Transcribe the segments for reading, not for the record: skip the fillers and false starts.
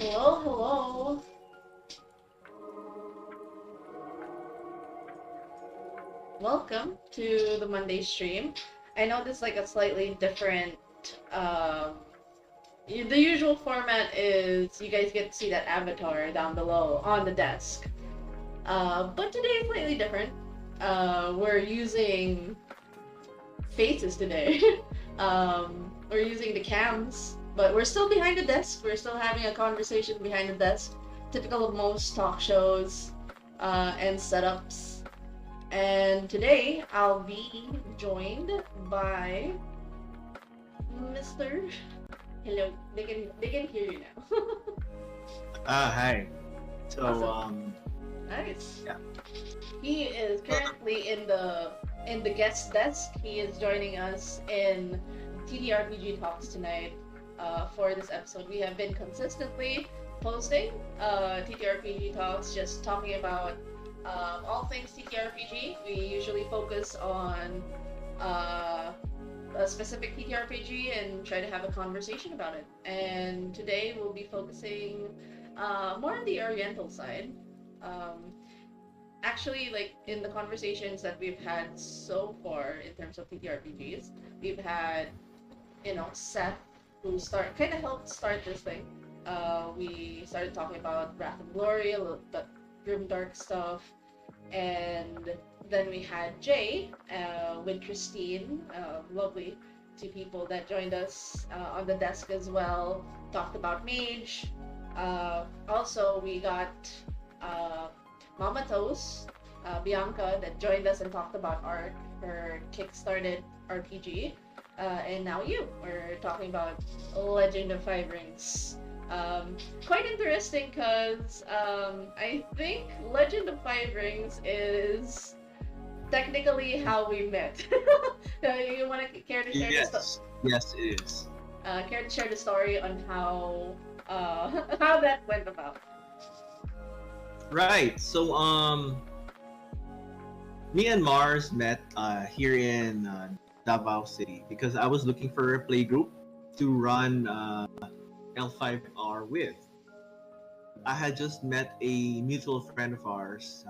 Hello, hello. Welcome to the Monday stream. I know this is like a slightly different. Um, the usual format is you guys get to see that avatar down below on the desk. But today is slightly different. We're using faces today. We're using the cams, but we're still behind the desk. We're still having a conversation behind the desk. Typical of most talk shows and setups. And today I'll be joined by Mr. Hello. They can hear you now. Hi. So, Awesome. Nice. yeah. He is currently in the guest desk. He is joining us in TTRPG talks tonight. For this episode, we have been consistently posting TTRPG talks, just talking about all things TTRPG. We usually focus on a specific TTRPG and try to have a conversation about it. And today we'll be focusing more on the Oriental side. Actually, like in the conversations that we've had so far in terms of TTRPGs, we've had, Seth, who kind of helped start this thing. We started talking about Wrath and Glory, a little bit grimdark stuff, and then we had Jay with Christine, lovely two people that joined us on the desk as well. Talked about Mage. Also, we got Mama Toast, Bianca, that joined us and talked about art, her kickstarted RPG. And now we're talking about Legend of Five Rings. Quite interesting because I think Legend of Five Rings is technically how we met. You want to care to share the story? Yes, it is. Care to share the story on how how that went about? Right. So, me and Mars met here in Davao City because I was looking for a play group to run L5R with. I had just met a mutual friend of ours,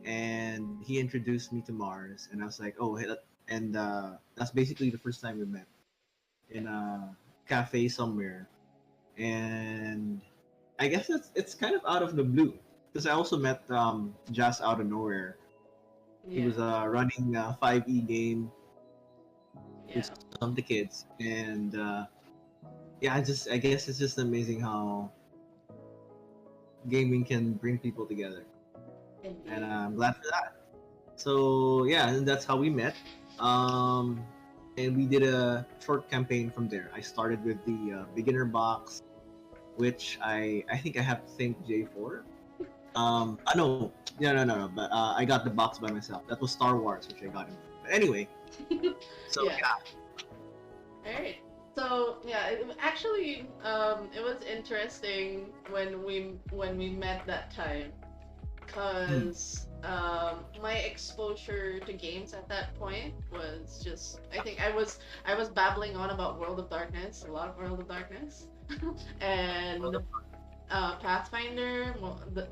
and he introduced me to Mars, and I was like, oh, hey, and that's basically the first time we met in a cafe somewhere, and I guess it's kind of out of the blue because I also met Jazz out of nowhere. He Yeah. was running a 5e game Yeah. with some of the kids, and yeah, I guess it's just amazing how gaming can bring people together, Indeed. and I'm glad for that. So yeah, and that's how we met. And we did a short campaign from there. I started with the beginner box, which I think I have to thank Jay for. No, no. But I got the box by myself. That was Star Wars, which I got him. But anyway, so Yeah. All right. So yeah, actually, it was interesting when we met that time, cause my exposure to games at that point was just, I think I was babbling on about World of Darkness, a lot of World of Darkness, and Pathfinder, the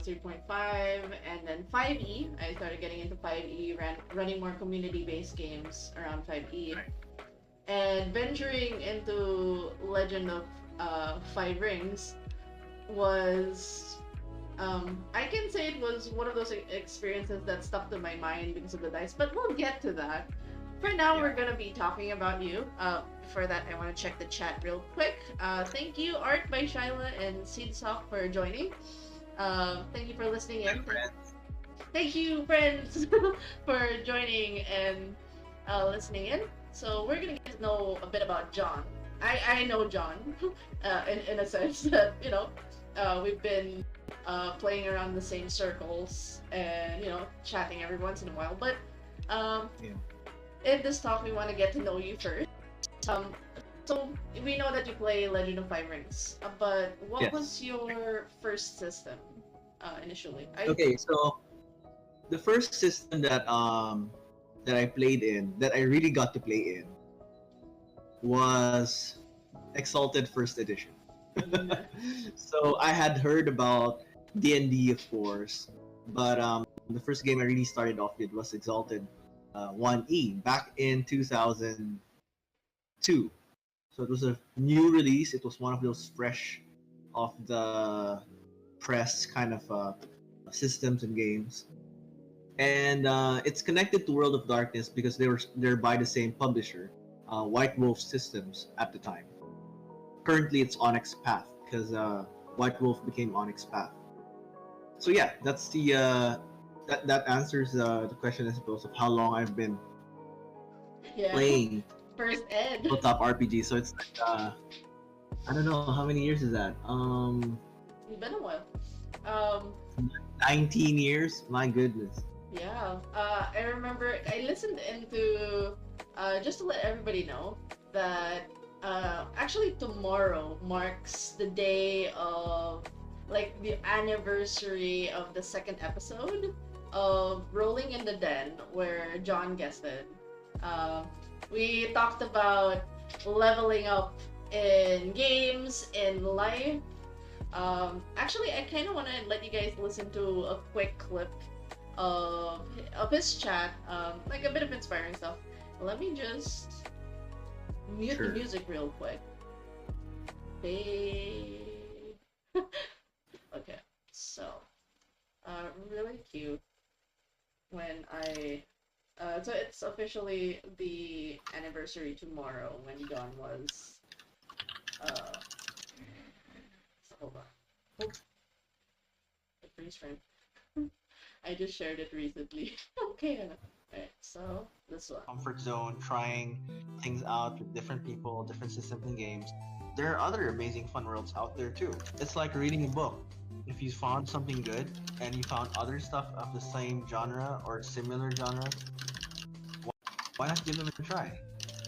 3.5, and then 5e. I started getting into 5e, running more community-based games around 5e, and venturing into Legend of Five Rings was, I can say it was one of those experiences that stuck to my mind because of the dice, but we'll get to that. For now, we're gonna be talking about you. Before that, I want to check the chat real quick. Thank you, Art by Shyla and Seedsock, for joining. Thank you for listening in. Thank you, friends, for joining and listening in. So we're gonna get to know a bit about John. I know John, in a sense that we've been playing around the same circles and chatting every once in a while. But in this talk, we want to get to know you first. So we know that you play Legend of Five Rings, but what was your first system initially? Okay, so the first system that I played in, that I really got to play in, was Exalted First Edition. Yeah. So I had heard about D&D, of course, but the first game I really started off with was Exalted 1E back in 2002. So it was a new release. It was one of those fresh off the press kind of systems and games. And it's connected to World of Darkness because they're by the same publisher, White Wolf Systems at the time. Currently, it's Onyx Path because White Wolf became Onyx Path. So yeah, that's the that answers the question, I suppose, of how long I've been Yeah. playing First Ed. tabletop RPG. So it's like I don't know how many years is that. It's been a while. Um, 19 years. My goodness. yeah. I remember I listened into just to let everybody know that actually tomorrow marks the day of like the anniversary of the second episode of Rolling in the Den, where John guested. Um, we talked about leveling up in games, in life. Actually, I kind of want to let you guys listen to a quick clip of his chat, like a bit of inspiring stuff. Let me just mute the Sure. music real quick. Fade. Okay, so really cute when so it's officially the anniversary tomorrow when John was uh hold on. Oh, the freeze frame. I just shared it recently. Okay, alright, so this one. Comfort zone, trying things out with different people, different systems and games. There are other amazing fun worlds out there too. It's like reading a book. If you found something good and you found other stuff of the same genre or similar genres, why not give them a try?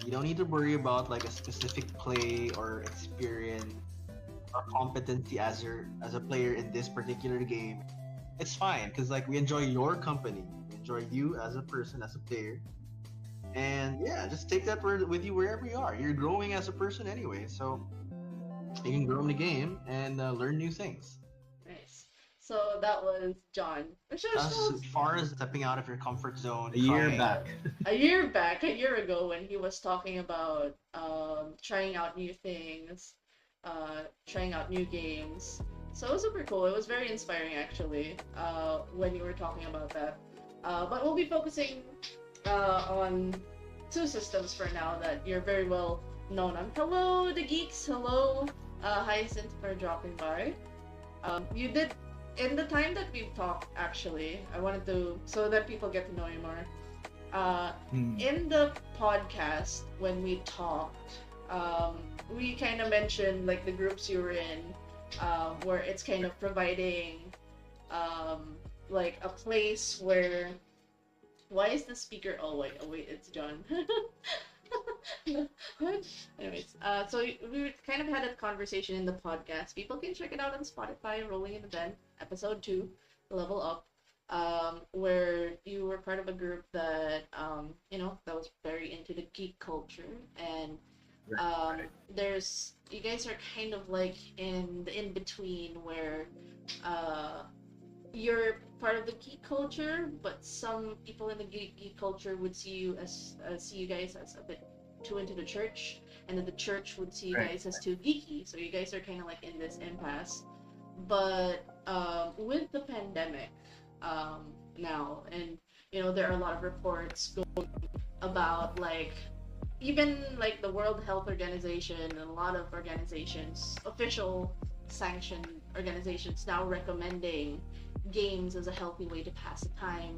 You don't need to worry about like a specific play or experience or competency as a player in this particular game. It's fine because like we enjoy your company, we enjoy you as a person, as a player, and yeah, just take that with you wherever you are. You're growing as a person anyway, so you can grow in the game and learn new things. Nice. So that was John. Which was As far as stepping out of your comfort zone, a year trying back. A year ago, when he was talking about trying out new things, trying out new games. So it was super cool. It was very inspiring, actually, when you were talking about that. But we'll be focusing on two systems for now that you're very well known on. Hello, the geeks. Hello, Hyacinth, for dropping by. You did in the time that we've talked. Actually, I wanted to so that people get to know you more. In the podcast when we talked, we kind of mentioned like the groups you were in, where it's kind of providing like a place where. Why is the speaker? Oh wait, it's John. What? Anyways, so we kind of had a conversation in the podcast. People can check it out on Spotify. Rolling in the Den, episode 2, Level Up, where you were part of a group that that was very into the geek culture, and there's you guys are kind of like in the in between where uh you're part of the geek culture, but some people in the geek culture would see you as see you guys as a bit too into the church, and then the church would see you Right. guys as too geeky. So you guys are kind of like in this impasse. But with the pandemic now, and there are a lot of reports going about like even like the World Health Organization and a lot of organizations, official sanctioned organizations now recommending games as a healthy way to pass the time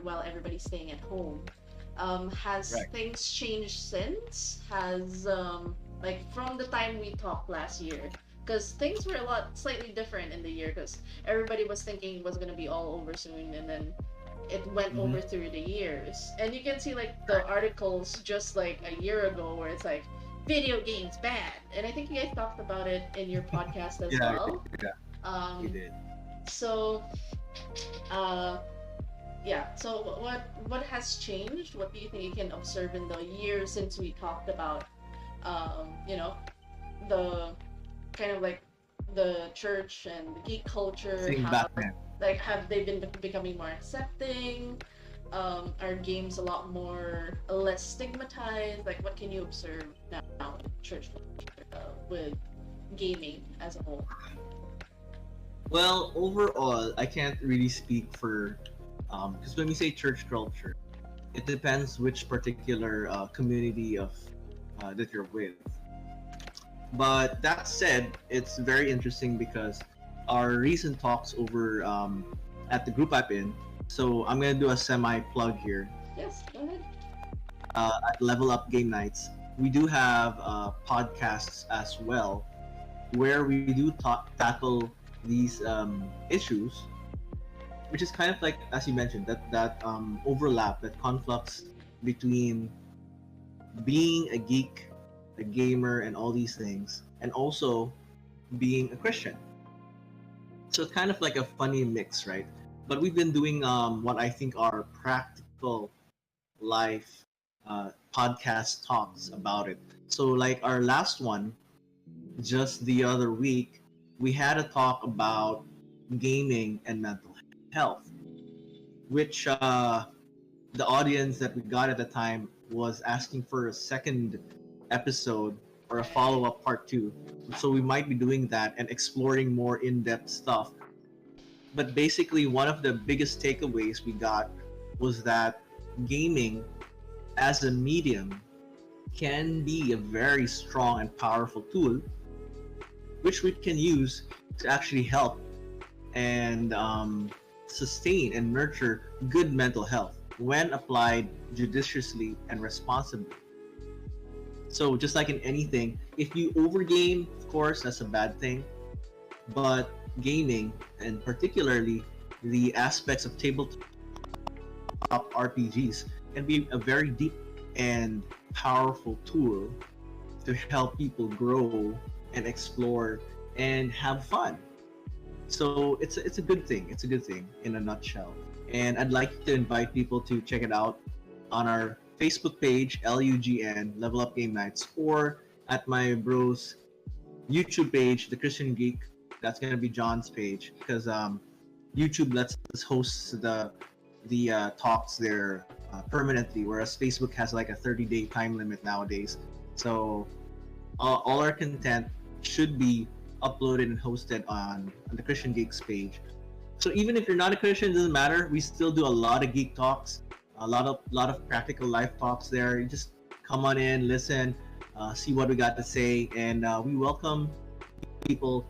while everybody's staying at home. Has Right. things changed since? Has like from the time we talked last year? Because things were a lot slightly different in the year. Because everybody was thinking it was gonna be all over soon, and then it went Mhm. over through the years. And you can see like the articles just like a year ago where it's like video games bad. And I think you guys talked about it in your podcast as Yeah, well. yeah, you Um, did. so uh, yeah. So what has changed? What do you think you can observe in the years since we talked about, um, you know, the kind of like the church and the geek culture, Sing how Batman. like have they been becoming more accepting? Are games a lot more less stigmatized? Like, what can you observe now in church culture with gaming as a whole? Well, overall, I can't really speak for, because when we say church culture, it depends which particular community of that you're with. But that said, it's very interesting because our recent talks over at the group I'm in. So I'm gonna do a semi plug here. Yes, go ahead. At Level Up Game Nights, we do have podcasts as well where we do tackle these issues, which is kind of like, as you mentioned, that overlap, that conflux between being a geek, a gamer, and all these things, and also being a Christian. So it's kind of like a funny mix, right? But we've been doing what I think are practical life podcast talks about it. So, like our last one, just the other week, we had a talk about gaming and mental health, which the audience that we got at the time was asking for a second episode or a Right. follow-up part two. So we might be doing that and exploring more in-depth stuff. But basically, one of the biggest takeaways we got was that gaming as a medium can be a very strong and powerful tool which we can use to actually help and sustain and nurture good mental health when applied judiciously and responsibly. So, just like in anything, if you overgame, of course, that's a bad thing. But gaming, and particularly the aspects of tabletop RPGs, can be a very deep and powerful tool to help people grow and explore and have fun. So it's a good thing. It's a good thing in a nutshell. And I'd like to invite people to check it out on our Facebook page, LUGN, Level Up Game Nights, or at my bro's YouTube page, The Christian Geek. That's gonna be John's page because YouTube lets us host the talks there permanently, whereas Facebook has like a 30-day time limit nowadays. So all our content should be uploaded and hosted on the Christian Geeks page. So even if you're not a Christian, it doesn't matter. We still do a lot of geek talks, a lot of practical life talks there. You just come on in, listen, see what we got to say, and we welcome people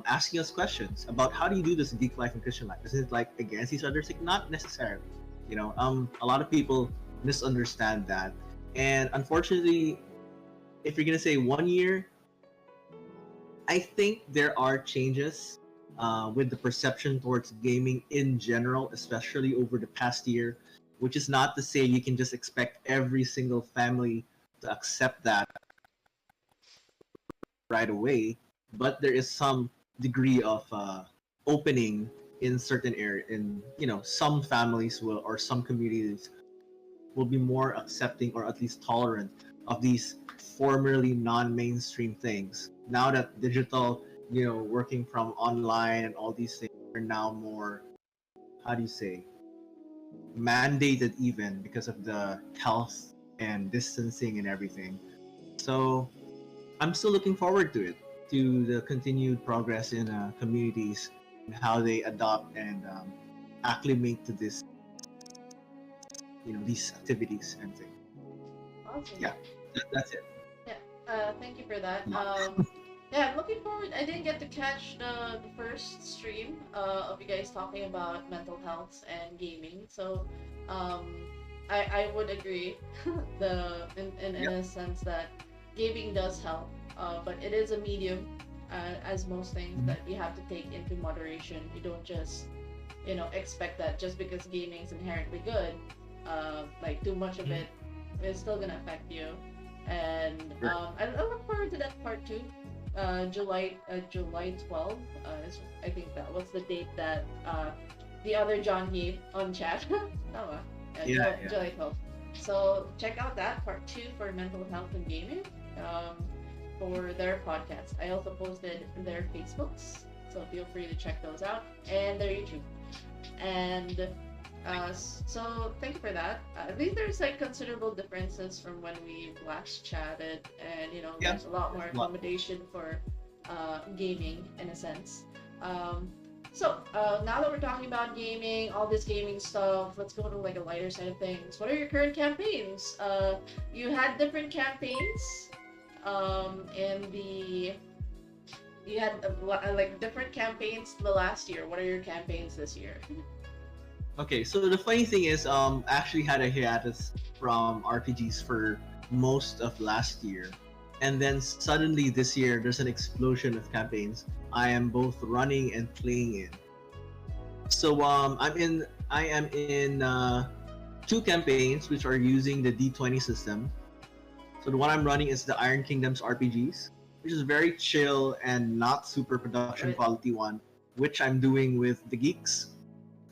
asking us questions about how do you do this in geek life and Christian life. Is it like against each other? It's like not necessarily. A lot of people misunderstand that, and unfortunately, if you're gonna say 1 year, I think there are changes with the perception towards gaming in general, especially over the past year, which is not to say you can just expect every single family to accept that right away, but there is some degree of opening in certain area. In some families will or some communities will be more accepting or at least tolerant of these formerly non-mainstream things. Now that digital, working from online and all these things are now more, how do you say, mandated even because of the health and distancing and everything. So I'm still looking forward to it, to the continued progress in communities and how they adopt and acclimate to this, these activities and things. Awesome. Yeah, that's it. Yeah. Thank you for that. Wow. Yeah, I'm looking forward. I didn't get to catch the first stream of you guys talking about mental health and gaming. So, um, I would agree in Yep. a sense that gaming does help, but it is a medium, as most things Mhm. that you have to take into moderation. You don't just expect that just because gaming is inherently good, like too much of Mhm. it is still gonna affect you. And Right. I look forward to that part too. July 12th. I think that was the date that the other John gave on chat. Tama. Yeah, yeah. July 12th. So check out that part two for mental health and gaming. Um, for their podcast. I also posted their Facebooks, so feel free to check those out, and their YouTube. And so thank you for that. I think there's like considerable differences from when we last chatted, and Yeah, there's a lot more there's a lot. accommodation for gaming in a sense. Um, so now that we're talking about gaming, all this gaming stuff, let's go to like a lighter side of things. What are your current campaigns? You had different campaigns in the you had like different campaigns the last year. What are your campaigns this year? Okay, so the funny thing is, I actually had a hiatus from RPGs for most of last year, and then suddenly this year there's an explosion of campaigns I am both running and playing in. So I am in two campaigns which are using the D20 system. So the one I'm running is the Iron Kingdoms RPGs, which is very chill and not super production Right. quality one, which I'm doing with the geeks.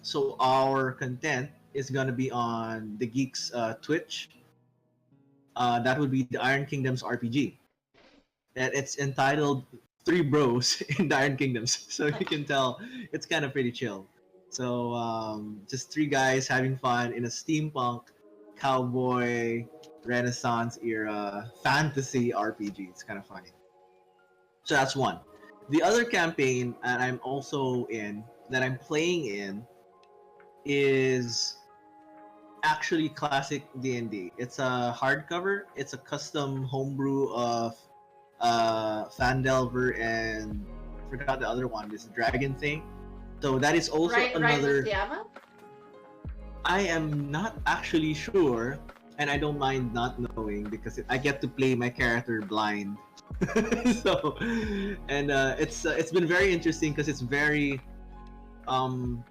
So our content is gonna be on the geeks Twitch. That would be the Iron Kingdoms RPG, and it's entitled Three Bros in the Iron Kingdoms. So you can tell it's kind of pretty chill. So just three guys having fun in a steampunk, cowboy, Renaissance era fantasy RPG. It's kind of funny. So that's one. The other campaign that I'm also in, that I'm playing in, is actually classic D&D. It's a hardcover. It's a custom homebrew of Fandelver and forgot the other one. This dragon thing. So that is also Rise of another. Tiamat? I am not actually sure, and I don't mind not knowing because I get to play my character blind. So, and it's been very interesting because it's very um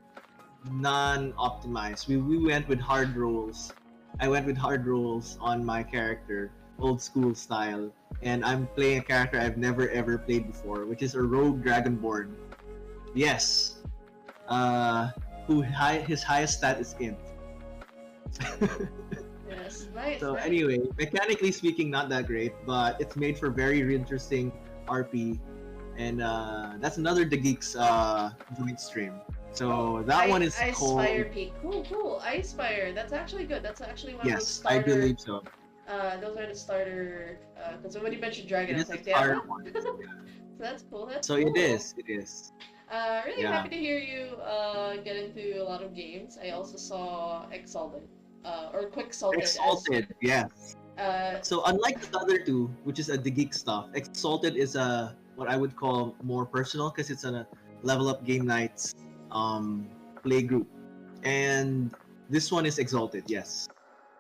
non-optimized. We went with hard rolls. I went with hard rolls on my character, old school style, and I'm playing a character I've never ever played before, which is a rogue dragonborn. Yes, his highest stat is int. Yes, nice, So nice. anyway, mechanically speaking, not that great, but it's made for very interesting RP, and that's another The Geeks joint stream. Oh, So that one is Ice called. Spire Peak. Cool, cool. Ice Spire. That's actually good. That's actually one of those Yes, I starter. believe so. Those are the starter. Because when you mentioned Dragon, It I was is a like, starter Diablo. one. So that's cool. That's So it cool. is. It is. Really Yeah. happy to hear you get into a lot of games. I also saw Exalted, or Quick Salted as Exalted. Yes. uh, So unlike the other two, which is the geek stuff, Exalted is a what I would call more personal because it's a level up game nights um play group, and this one is Exalted. Yes.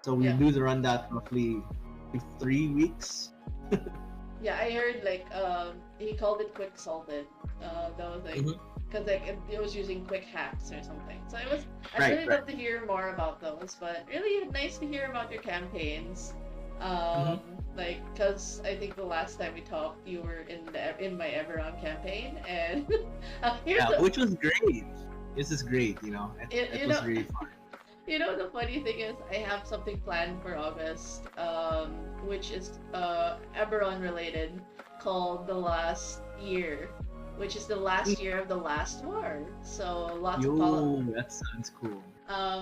So we yeah. do the run that roughly 3 weeks. Yeah, I heard like he called it quick salted. That was like Mhm. because like it was using quick hacks or something. So it was. I'd Right. really Right. love to hear more about those, but really nice to hear about your campaigns. hmm Like because I think the last time we talked, you were in my Everon campaign, and here's Yeah, the which was great. This is great. it, It you was know really fun. the funny thing is I have something planned for August, which is Eberron related, called The Last Year, which is the last year of the last war. So lots of Yo, that sounds cool.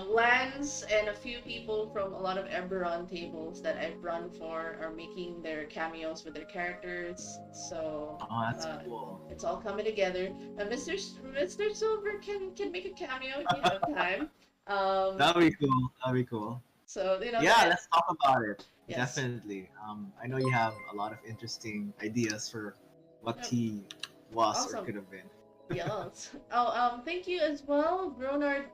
Lance and a few people from a lot of Eberron tables that I've run for are making their cameos with their characters. So Oh, that's uh, cool. it's all coming together. Mr. Silver can make a cameo if you have time. Um, That'd be cool. That'd be cool. so Yeah, let's talk about it. yes, Definitely. I know you have a lot of interesting ideas for what yep, he was or awesome. could have been. Yes. Oh, thank you as well, Bronard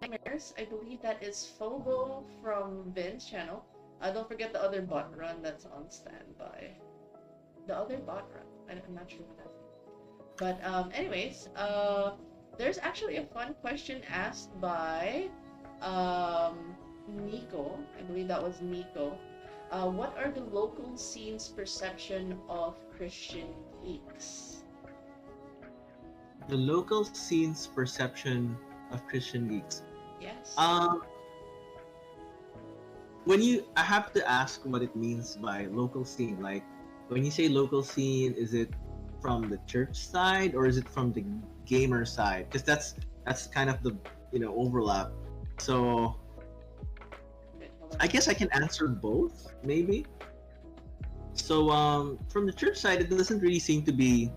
Nightmares. I believe that is Fogo from Vin's channel. Don't forget the other bot run that's on standby. The other bot run. I'm not sure what that is. But anyways, there's actually a fun question asked by Nico. I believe that was Nico. What are the local scene's perception of Christian geeks? The local scene's perception of Christian geeks. Yes. Um, I have to ask what it means by local scene. Like when you say local scene, is it from the church side or is it from the gamer side? Because that's kind of the overlap. So Wait, hold on. I guess I can answer both, maybe. So from the church side, it doesn't really seem to be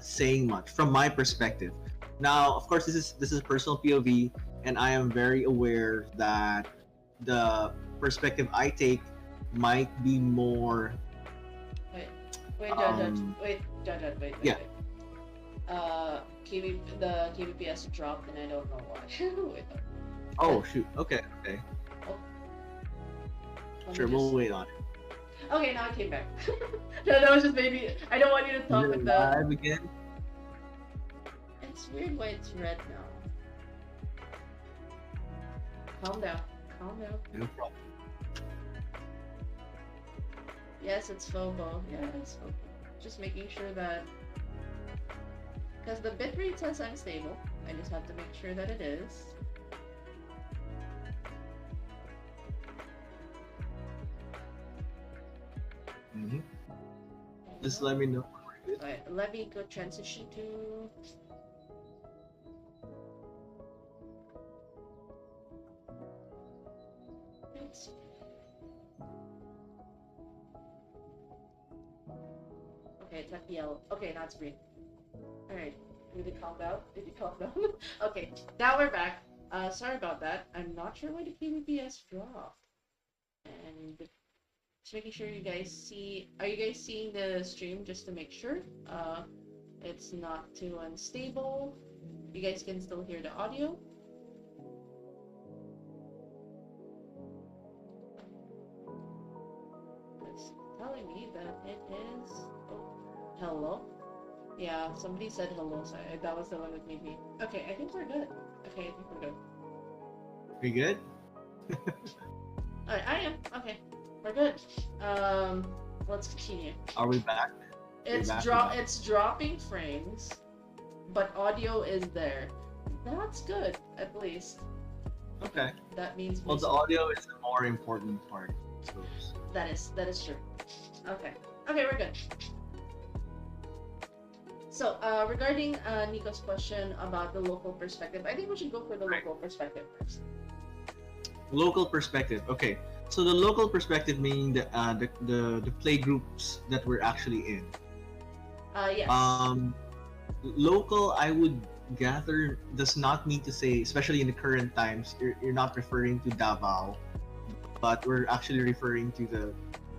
saying much from my perspective. Now, of course, this is personal POV, and I am very aware that the perspective I take might be more. Wait, wait, Um, wait, yeah. wait. The KBPS dropped, and I don't know why. Wait, Oh shoot. Okay. Okay. oh, let Sure. me We'll just. wait on it. Okay, now it came back. That was just maybe. I don't want you to Is talk it with the. live again? It's weird why it's red now. Calm down. Calm down. No problem. Yes, it's FOBO. Yeah, it's FOBO. Just making sure that. Because the bitrate says I'm stable. I just have to make sure that it is. Mm-hmm. Just let me know. when we're good. Alright, let me go transition to. Let's see. Okay, it's not yellow. Okay, now it's green. Alright. Did it calm down? Did it calm down? Okay, now we're back. Sorry about that. I'm not sure why the KBPS dropped. And just making sure you guys see. Are you guys seeing the stream just to make sure? It's not too unstable. You guys can still hear the audio. It's telling me that it is. Oh, hello? Yeah, somebody said hello, so that was the one with me. Okay, I think we're good. Okay, I think we're good. We good? Alright, I am. Okay, we're good. Let's continue. Are we back? It's back, we're back. It's dropping frames, but audio is there. That's good, at least. Okay. That means Well, the audio is the more important part, I suppose. that is true. Okay. Okay, we're good. So, regarding Nico's question about the local perspective, I think we should go for the Right. local perspective first. Local perspective. Okay. So the local perspective meaning the play groups that we're actually in. Yes. Local, I would gather, does not mean to say, especially in the current times, you're not referring to Davao, but we're actually referring to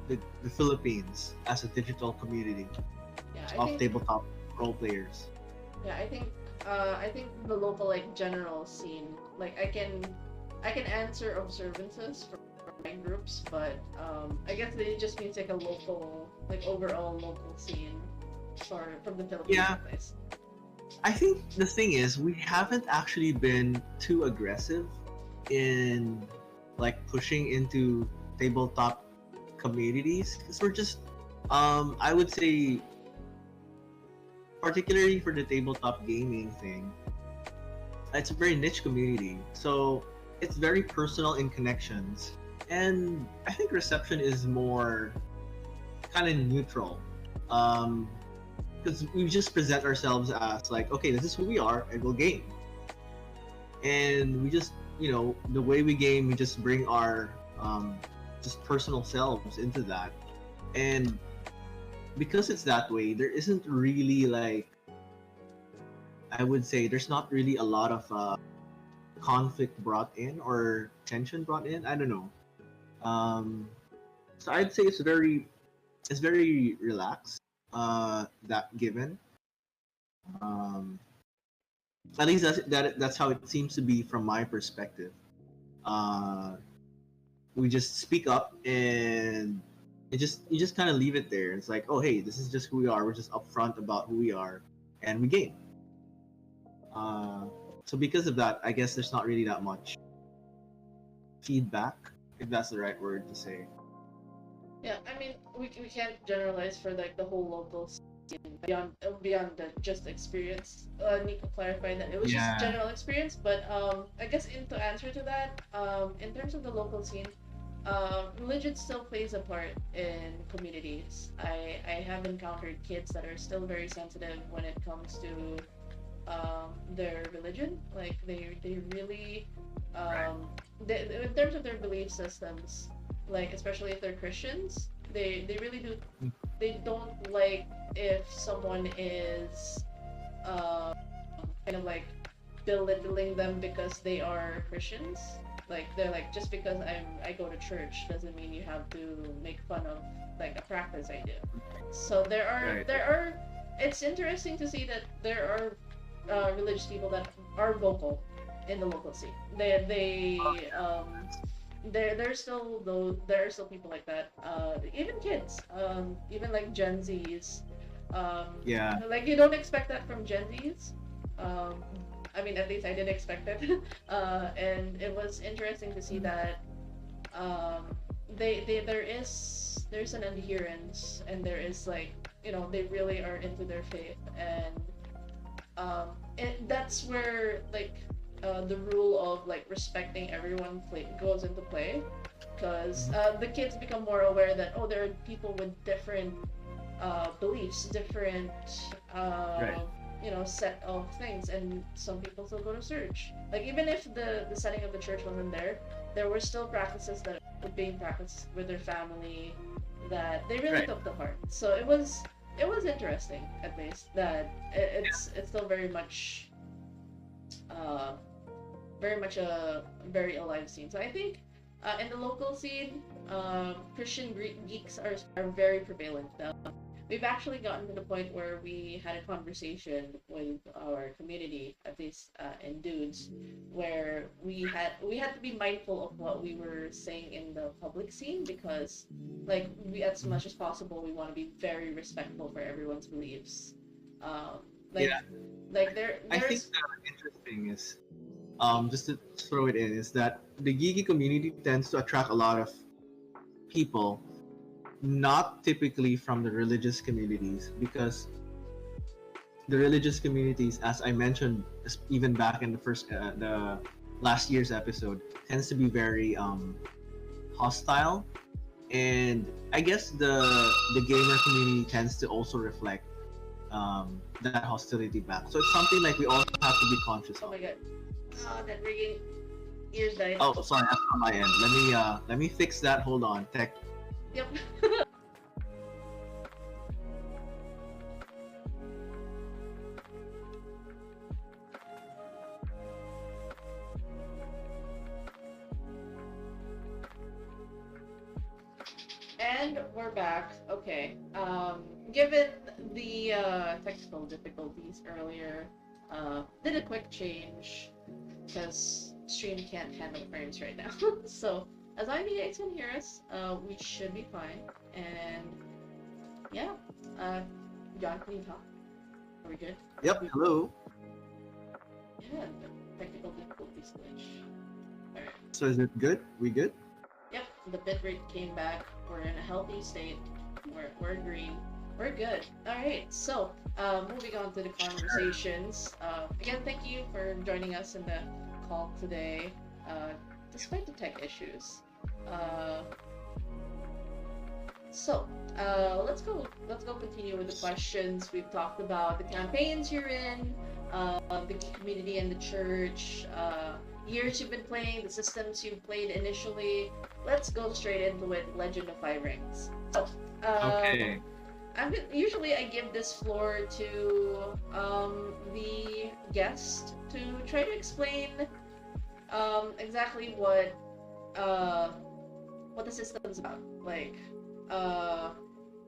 the Philippines as a digital community Yeah, of tabletop role players. yeah, I think the local like general scene, like I can answer observances for my groups, but I guess it just means like a local, like overall local scene from the Philippines. Yeah. Place. I think the thing is, we haven't actually been too aggressive in like pushing into tabletop communities because we're just, I would say, particularly for the tabletop gaming thing, it's a very niche community. So it's very personal in connections. And I think reception is more kind of neutral. Because we just present ourselves as like, okay, this is who we are and we'll game. And we just, the way we game, we just bring our just personal selves into that. And because it's that way, there isn't really like, I would say there's not really a lot of conflict brought in or tension brought in. I don't know. So I'd say it's very relaxed. That given. Um, at least that's how it seems to be from my perspective. Uh, we just speak up and you just kind of leave it there. It's like, oh hey, this is just who we are. We're just upfront about who we are, and we game. So because of that, I guess there's not really that much feedback, if that's the right word to say. Yeah, I mean we can't generalize for like the whole local scene beyond the just experience. Nico clarified that it was just general experience, but I guess to answer to that, in terms of the local scene, religion still plays a part in communities. I have encountered kids that are still very sensitive when it comes to their religion. Like they really Right. in terms of their belief systems, like especially if they're Christians, they really do. They don't like if someone is uh, kind of like belittling them because they are Christians. Like they're like, just because I go to church doesn't mean you have to make fun of like a practice I do. So Right. there are it's interesting to see that there are religious people that are vocal in the local scene. There's still those there are still people like that. Even kids, even like Gen Zs. Yeah. Like you don't expect that from Gen Zs. Um, I mean, at least I didn't expect it. And it was interesting to see that there's an adherence and there is like they really are into their faith and that's where like the rule of like respecting everyone goes into play because Mhm. the kids become more aware that there are people with different beliefs, different Right. uh, set of things, and some people still go to church. Like even if the setting of the church wasn't there, there were still practices that were being practiced with their family that they really Right. took to heart. So it was interesting at least that it's still uh, very much a very alive scene. So I think in the local scene, Christian geeks are very prevalent. We've actually gotten to the point where we had a conversation with our community, at least in dudes, where we had to be mindful of what we were saying in the public scene because, like, we as Mhm. much as possible, we want to be very respectful for everyone's beliefs. Um, Yeah. like, like there I think there's interesting is just to throw it in is that the geeky community tends to attract a lot of people not typically from the religious communities because the religious communities, as I mentioned, even back in the last year's episode, tends to be very hostile, and I guess the gamer community tends to also reflect that hostility back. So it's something like we all have to be conscious oh of. my god, that ringing ears died. Oh, sorry, that's on my end. Let me fix that. Hold on, tech. Yep. And we're back. Okay. Given the technical difficulties earlier, did a quick change because stream can't handle frames right now. So as long as you guys can hear us, we should be fine. And yeah, uh, John, can you talk? Are we good? Yep. Hello. Yeah, the technical difficulties glitch. Alright. So is it good? We good? Yep, the bitrate came back. We're in a healthy state. We're green. We're good. All right. So, moving on to the conversations. Again, thank you for joining us in the call today, uh, despite the tech issues. Uh, so, let's go. Let's go. Continue with the questions. We've talked about the campaigns you're in, the community and the church, years you've been playing, the systems you've played initially. Let's go straight into it. Legend of Five Rings. So, Okay. usually I give this floor to the guest to try to explain exactly uh, what the system's about. Like, uh,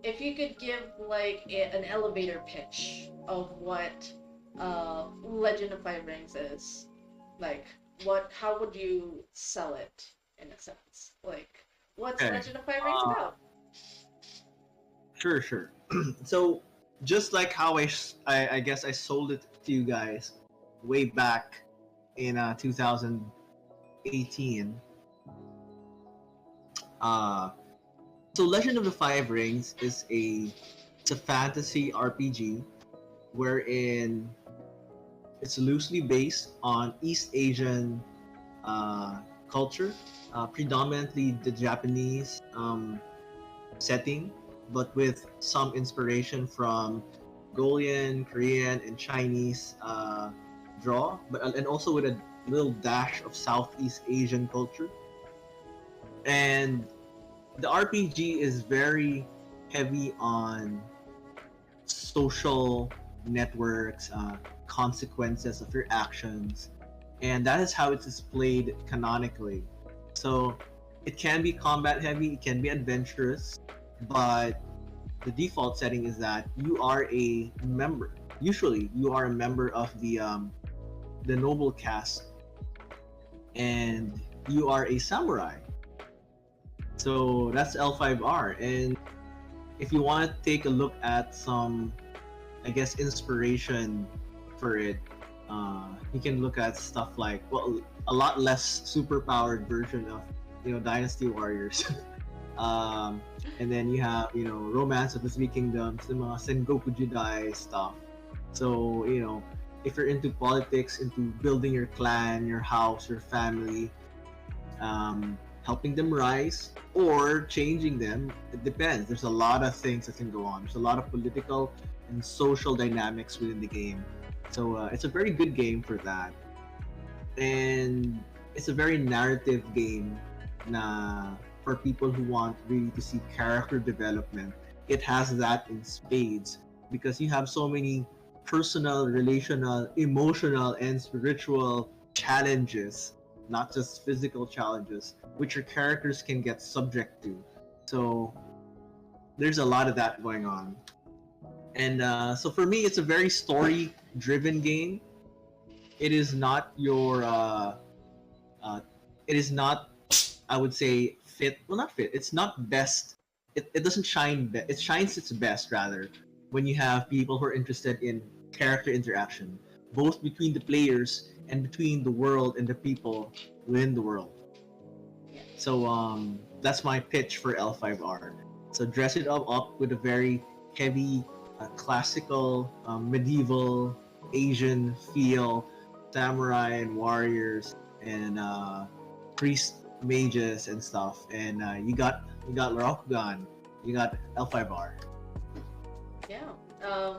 if you could give like an elevator pitch of what Legend of Five Rings is, like how would you sell it in a sense? Like, what's Okay. Legend of Five Rings about? Sure, sure. So, just like how I guess I sold it to you guys way back in 2018. Uh, so Legend of the Five Rings is it's a fantasy RPG wherein it's loosely based on East Asian uh, culture, predominantly the Japanese setting, but with some inspiration from Mongolian, Korean, and Chinese draw, but and also with a little dash of Southeast Asian culture. And the RPG is very heavy on social networks, consequences of your actions, and that is how it's displayed canonically. So it can be combat heavy, it can be adventurous, but the default setting is that you are a member. Usually, you are a member of the noble caste, and you are a samurai. So that's L5R, and if you want to take a look at some, I guess, inspiration for it, you can look at stuff like, well, a lot less superpowered version of, Dynasty Warriors. um, and then you have, Romance of the Three Kingdoms, the mga Sengoku Jidai stuff. So, if you're into politics, into building your clan, your house, your family, helping them rise or changing them, it depends. There's a lot of things that can go on. There's a lot of political and social dynamics within the game. So it's a very good game for that. And it's a very narrative game na for people who want really to see character development. It has that in spades because you have so many personal, relational, emotional, and spiritual challenges, not just physical challenges, which your characters can get subject to. So there's a lot of that going on. And so for me, it's a very story-driven game. It is not your, it is not, I would say, fit. Well, not fit. It's not best. It doesn't shine. It shines its best rather when you have people who are interested in character interaction, both between the players and between the world and the people within the world. So that's my pitch for L5R. So dress it up with a very heavy, classical, medieval, Asian feel, samurai and warriors and priest mages and stuff. And you got Rokugan, you got L5R. Yeah.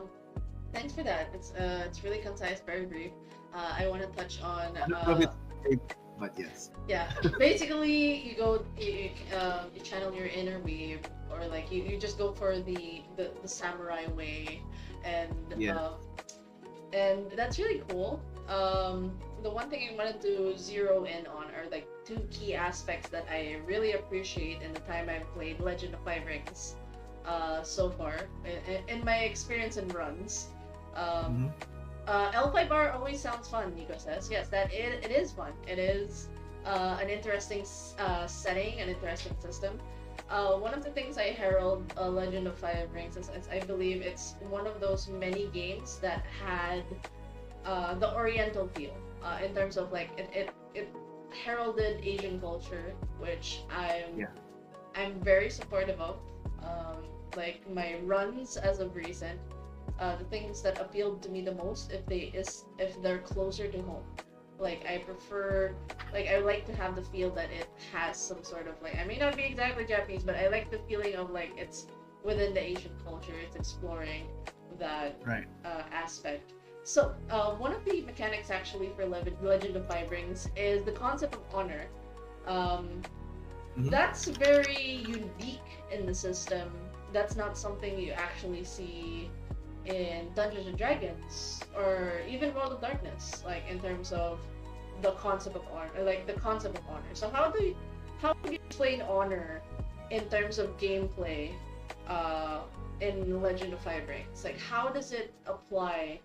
Thanks for that. It's really concise, very brief. I want to touch on. I don't know if it's, but yes. Yeah. Basically, you channel your inner weave, or like you just go for the samurai way, and Yeah. And that's really cool. The one thing I wanted to zero in on are like two key aspects that I really appreciate in the time I've played Legend of Five Rings so far, in my experience in runs. L5R always sounds fun, Nico says. Yes, that it is fun. It is an interesting setting, an interesting system. One of the things I herald Legend of Five Rings is I believe it's one of those many games that had the Oriental feel in terms of like it heralded Asian culture, which I'm very supportive of. Like my runs as of recent, the things that appealed to me the most if they're closer to home. Like I prefer, like I like to have the feel that it has some sort of like, I may not be exactly Japanese, but I like the feeling of like it's within the Asian culture. It's exploring that aspect. So one of the mechanics actually for Legend of Five Rings is the concept of honor. That's very unique in the system. That's not something you actually see in Dungeons and Dragons or even World of Darkness, like in terms of the concept of honor, like the concept of honor. So how do you explain honor in terms of gameplay in Legend of Five Rings? Like how does it apply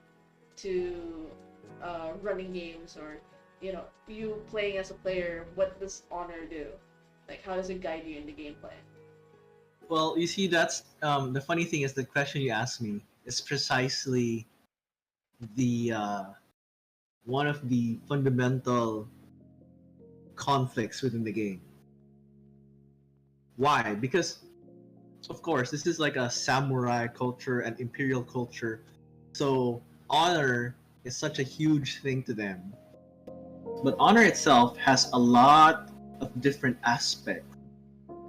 to running games, or you playing as a player? What does honor do? Like how does it guide you in the gameplay? Well, you see, that's the funny thing is the question you asked me is precisely the one of the fundamental conflicts within the game. Why? Because of course this is like a samurai culture and imperial culture, so honor is such a huge thing to them. But honor itself has a lot of different aspects,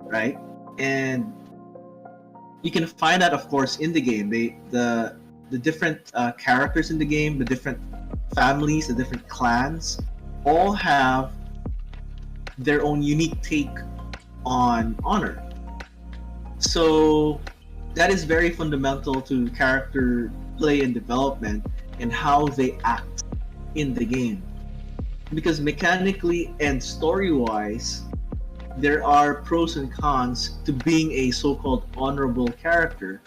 right? And you can find that, of course, in the game. The different characters in the game, the different families, the different clans, all have their own unique take on honor. So that is very fundamental to character play and development and how they act in the game. Because mechanically and story-wise, there are pros and cons to being a so-called honorable character.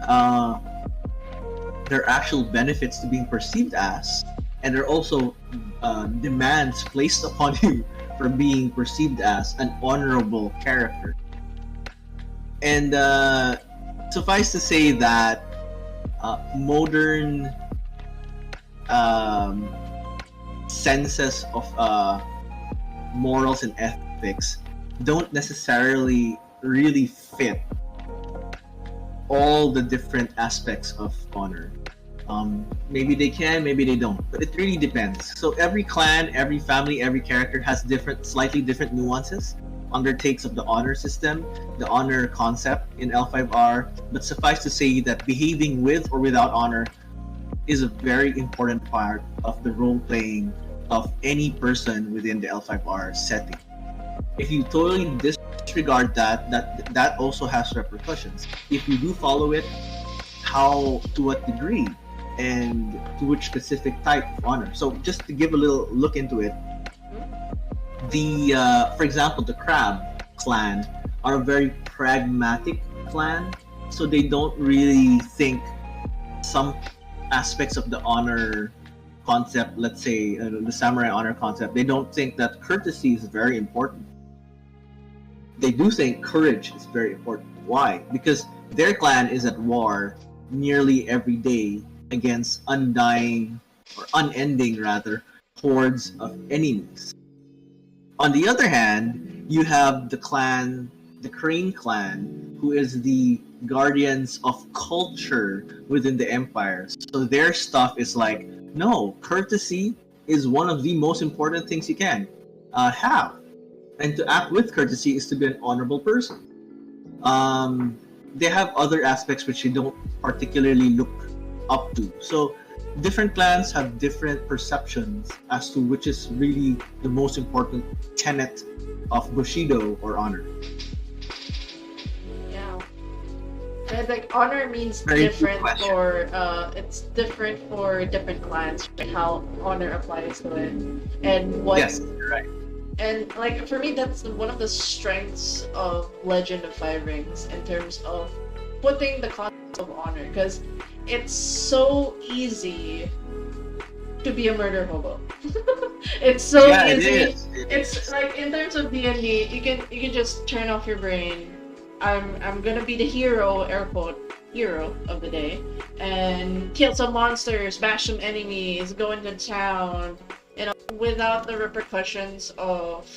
Uh, there are actual benefits to being perceived as, and there are also demands placed upon you for being perceived as an honorable character. And suffice to say that modern senses of morals and ethics don't necessarily really fit all the different aspects of honor. Maybe they can, maybe they don't, but it really depends. So every clan, every family, every character has slightly different nuances, undertakes of the honor system, the honor concept in L5R. But suffice to say that behaving with or without honor is a very important part of the role playing of any person within the L5R setting. If you totally disregard that also has repercussions. If you do follow it, how, to what degree, and to which specific type of honor. So just to give a little look into it, for example, the Crab clan are a very pragmatic clan, so they don't really think some aspects of the honor concept, let's say the samurai honor concept, they don't think that courtesy is very important. They do think courage is very important. Why? Because their clan is at war nearly every day against unending hordes of enemies. On the other hand, you have the Crane clan, who is the guardians of culture within the empire. So their stuff is like, no, courtesy is one of the most important things you can have. And to act with courtesy is to be an honorable person. They have other aspects which you don't particularly look up to. So different clans have different perceptions as to which is really the most important tenet of Bushido or honor. Yeah. And like honor means Very different for it's different for different clans, right? How honor applies to it. And what Yes, you're right. And like for me, that's one of the strengths of Legend of Five Rings in terms of putting the concept of honor, because it's so easy to be a murder hobo. It's so easy. It's like in terms of D&D, you can just turn off your brain. I'm gonna be the hero, air quote, hero of the day, and kill some monsters, bash some enemies, go into town, without the repercussions of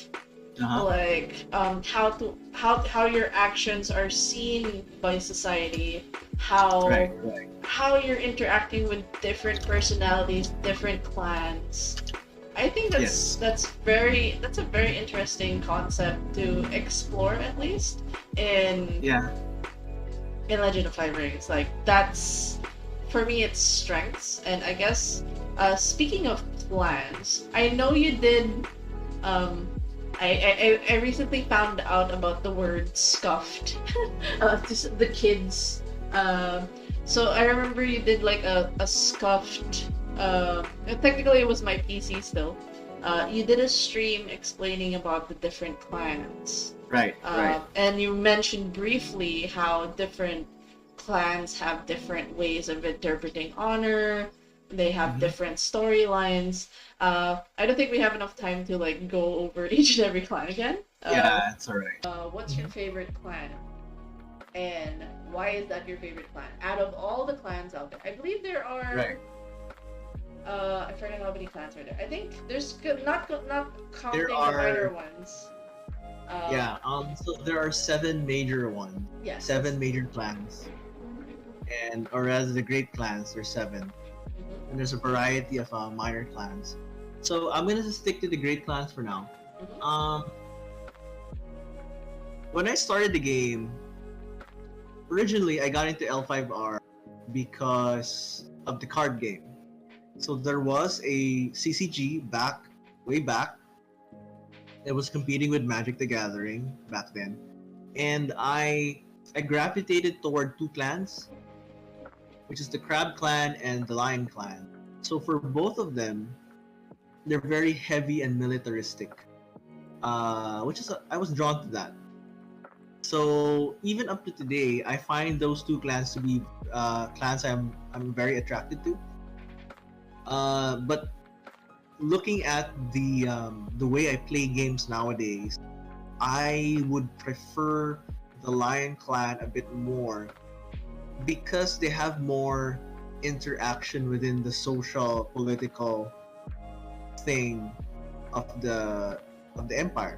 like how your actions are seen by society, how you're interacting with different personalities, different clans. I think that's a very interesting concept to explore, at least in Legend of Five Rings. Like that's, for me, it's strengths. And I guess speaking of clans, I know you did. I recently found out about the word scuffed. Just the kids. So I remember you did like a scuffed. Technically, it was my PC still. You did a stream explaining about the different clans. Right. And you mentioned briefly how different clans have different ways of interpreting honor. They have different storylines. I don't think we have enough time to like go over each and every clan again. Yeah, it's alright. What's your favorite clan? And why is that your favorite clan? Out of all the clans out there, I believe there are. Right. I forget how many clans are there. I think there's not counting There the are- minor ones. So there are 7 major ones. Yes. 7 major clans. And or as the great clans, there's 7. And there's a variety of minor clans. So I'm gonna just stick to the great clans for now. when I started the game, originally I got into L5R because of the card game. So there was a CCG way back. It was competing with Magic the Gathering back then, and I gravitated toward two clans, which is the Crab Clan and the Lion Clan. So for both of them, they're very heavy and militaristic, which is I was drawn to that. So even up to today, I find those two clans to be clans I'm very attracted to. But looking at the way I play games nowadays, I would prefer the Lion Clan a bit more because they have more interaction within the social political thing of the empire.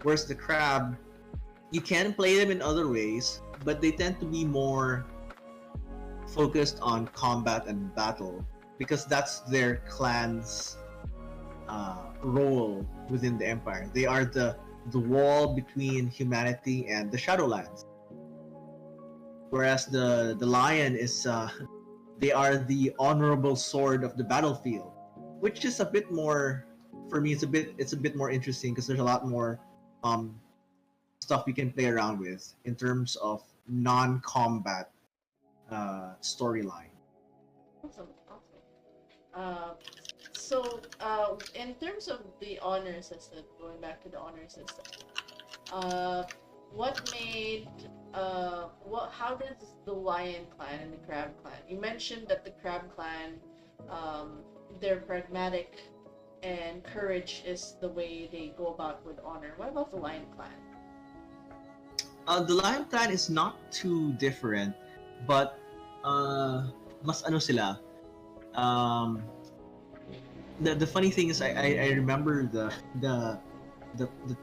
Whereas the crab, you can play them in other ways, but they tend to be more focused on combat and battle because that's their clan's role within the empire. They are the wall between humanity and the Shadowlands. Whereas the lion is they are the honorable sword of the battlefield, which is a bit more for me. It's a bit more interesting because there's a lot more um, stuff you can play around with in terms of non-combat storyline. Awesome, awesome. Uh, in terms of the honor system, going back to the honor system, uh, what made how does the Lion Clan and the Crab Clan? You mentioned that the Crab Clan, um, they're pragmatic, and courage is the way they go about with honor. What about the Lion Clan? The lion clan is not too different, but mas ano sila. Um, the funny thing is I remember the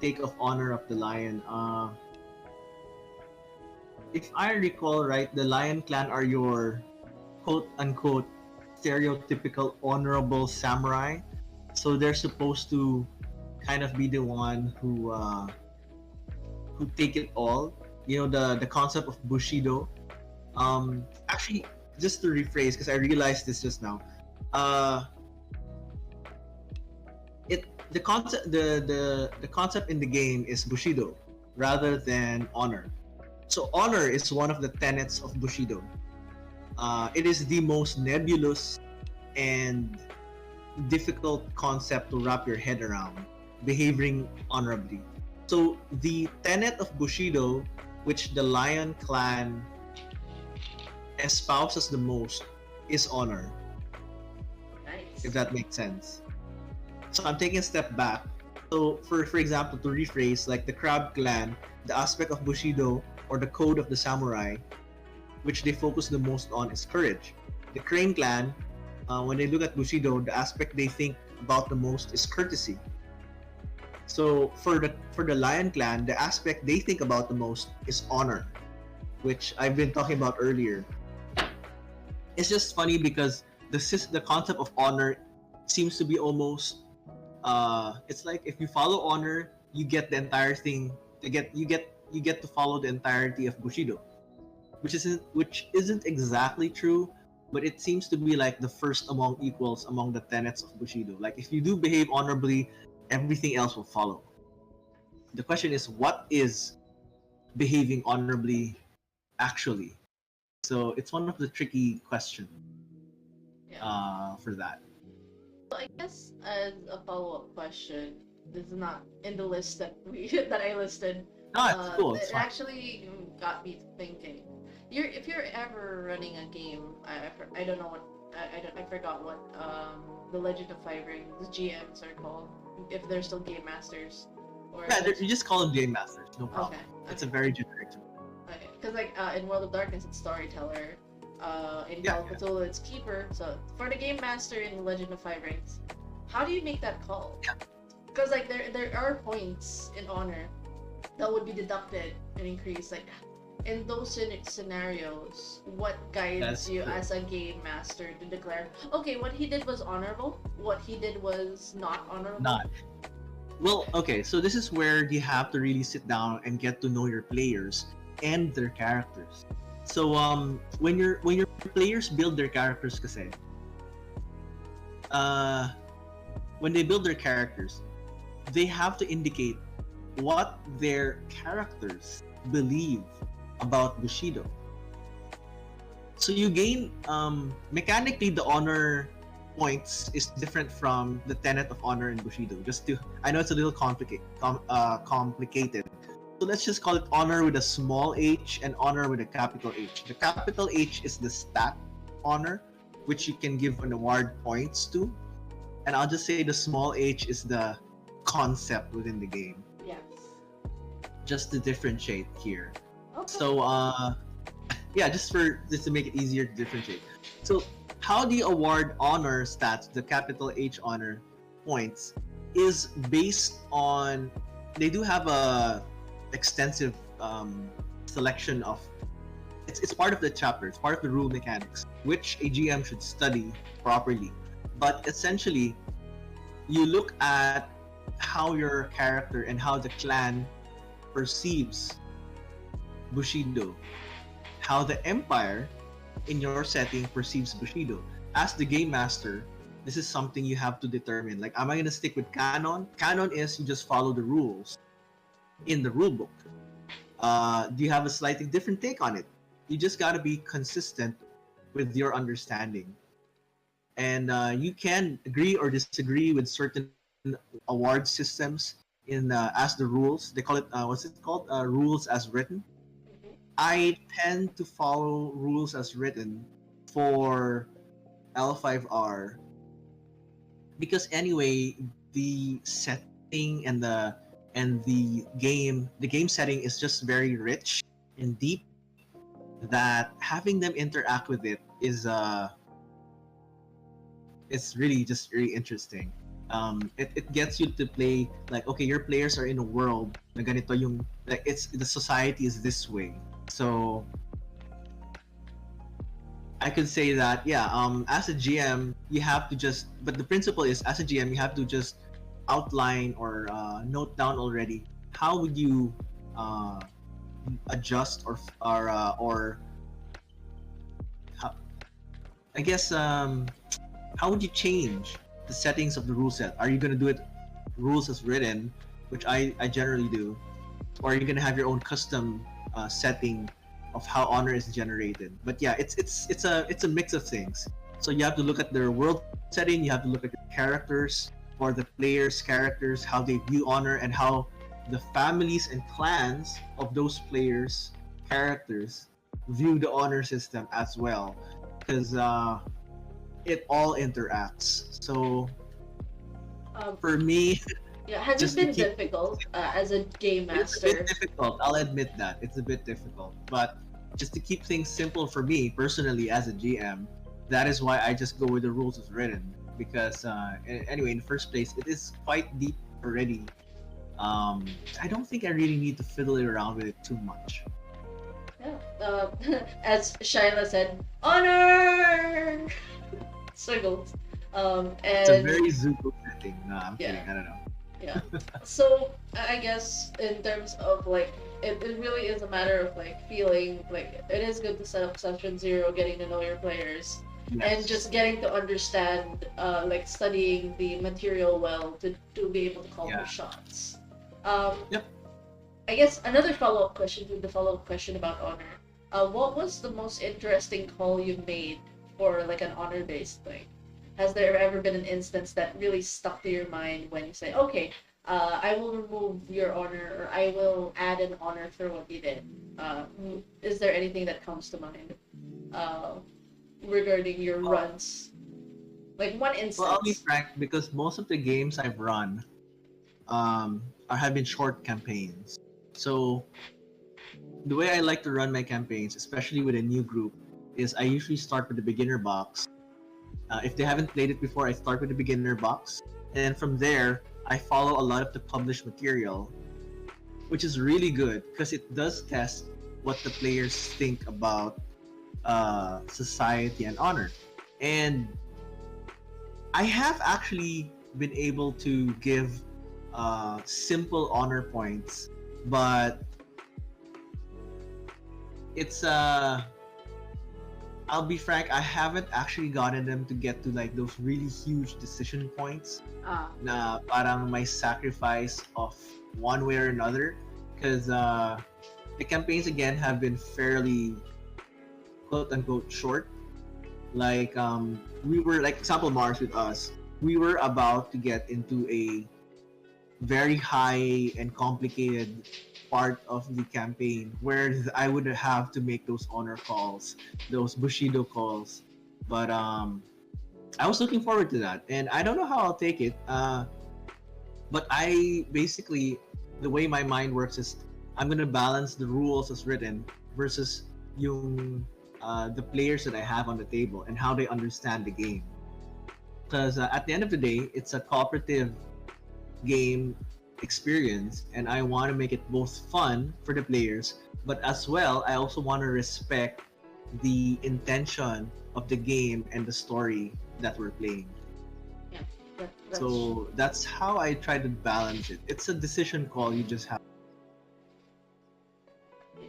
take of honor of the lion. If I recall right, the Lion Clan are your quote unquote stereotypical honorable samurai. So they're supposed to kind of be the one who take it all. You know the concept of Bushido. Actually, just to rephrase, because I realized this just now. Uh, the concept the concept in the game is Bushido rather than honor. So honor is one of the tenets of Bushido. It is the most nebulous and difficult concept to wrap your head around, behaving honorably. So the tenet of Bushido, which the Lion Clan espouses the most, is honor. Nice. If that makes sense. So I'm taking a step back. So for example, to rephrase, like the Crab Clan, the aspect of Bushido or the code of the samurai, which they focus the most on, is courage. The Crane Clan, when they look at Bushido, the aspect they think about the most is courtesy. So for the Lion Clan, the aspect they think about the most is honor, which I've been talking about earlier. It's just funny because the concept of honor seems to be almost it's like if you follow honor, you get the entire thing. You get to follow the entirety of Bushido, which isn't exactly true, but it seems to be like the first among equals among the tenets of Bushido. Like if you do behave honorably, everything else will follow. The question is, what is behaving honorably actually? So it's one of the tricky questions Yeah. for that. So I guess as a follow-up question, this is not in the list that we that I listed. No, it's cool. It's It fine. actually got me thinking. If you're ever running a game, I don't know what I forgot what the Legend of Five Rings GMs are called. If they're still game masters, or Yeah, you just call them game masters. No problem. okay, It's a very generic term. okay, because like in World of Darkness it's storyteller. In Yeah, Call of Cthulhu it's keeper. So for the game master in Legend of Five Rings, how do you make that call? Yeah. Because like there are points in honor that would be deducted and increased. Like in those scenarios, what guides That's you true. as a game master to declare, okay, what he did was honorable, what he did was not honorable? Not. Well, okay, so this is where you have to really sit down and get to know your players and their characters. So when your players build their characters kasi, uh when they build their characters, they have to indicate what their characters believe about Bushido. So you gain mechanically the honor points is different from the tenet of honor in Bushido. Just to I know it's a little complicated. So let's just call it honor with a small h and honor with a capital H. The capital H is the stat honor, which you can give an award points to, and I'll just say the small h is the concept within the game. Yes. Just to differentiate here. Okay. So yeah, just to make it easier to differentiate. So how the award honor stats, the capital H honor points, is based on they do have a extensive selection of it's part of the chapter, it's part of the rule mechanics, which a GM should study properly. But essentially, you look at how your character and how the clan perceives Bushido, how the Empire in your setting perceives Bushido. As the game master, this is something you have to determine. Like, am I gonna stick with canon? Canon is you just follow the rules in the rule book. Do you have a slightly different take on it? You just gotta be consistent with your understanding. And you can agree or disagree with certain award systems in as the rules. They call it what's it called? Rules as written. I tend to follow rules as written for L5R because anyway, the setting and the game setting is just very rich and deep that having them interact with it is it's really just really interesting. It gets you to play like, okay, your players are in a world na ganito yung like it's the society is this way. So I could say that yeah, as a GM you have to just, but the principle is as a GM you have to just outline or note down already how would you adjust or how, I guess how would you change the settings of the rule set? Are you going to do it rules as written, which I generally do, or are you going to have your own custom setting of how honor is generated? But yeah, it's a mix of things. So you have to look at their world setting, you have to look at your characters or the players' characters, how they view honor, and how the families and clans of those players' characters view the honor system as well, because it all interacts. So for me, Yeah, has it just been to keep difficult as a game it's a bit master? difficult. I'll admit that it's a bit difficult, but just to keep things simple for me personally as a GM, that is why I just go with the rules as written. Because anyway, in the first place, it is quite deep already. I don't think I really need to fiddle around with it too much. Yeah. As Shyla said, honor circles. It's a And very Zuko setting. No, I'm yeah. kidding. I don't know. Yeah. So I guess in terms of like it really is a matter of like feeling like it is good to set up session zero, getting to know your players, and Yes. just getting to understand, like studying the material well to be able to call Yeah. your shots. Um, Yep. I guess another follow up question to the follow up question about honor. What was the most interesting call you made for like an honor based thing? Has there ever been an instance that really stuck to your mind when you say, okay, I will remove your honor or I will add an honor for what you did? Is there anything that comes to mind regarding your runs? Like one Well, I'll be instance. frank because most of the games I've run have been short campaigns. So the way I like to run my campaigns, especially with a new group, is I usually start with the beginner box. If they haven't played it before, I start with the beginner box, and then from there, I follow a lot of the published material, which is really good because it does test what the players think about society and honor. And I have actually been able to give simple honor points, but it's I'll be frank, I haven't actually gotten them to get to like those really huge decision points Ah, na parang may sacrifice of one way or another, because the campaigns again have been fairly quote unquote short. Like we were like example Mars with us, we were about to get into a very high and complicated part of the campaign where I would have to make those honor calls, those Bushido calls. But I was looking forward to that, and I don't know how I'll take it. But I basically, the way my mind works is I'm gonna balance the rules as written versus yung the players that I have on the table and how they understand the game. Because at the end of the day, it's a cooperative game experience, and I want to make it both fun for the players, but as well, I also want to respect the intention of the game and the story that we're playing. yeah. That's So that's how I try to balance it. It's a decision call you just have.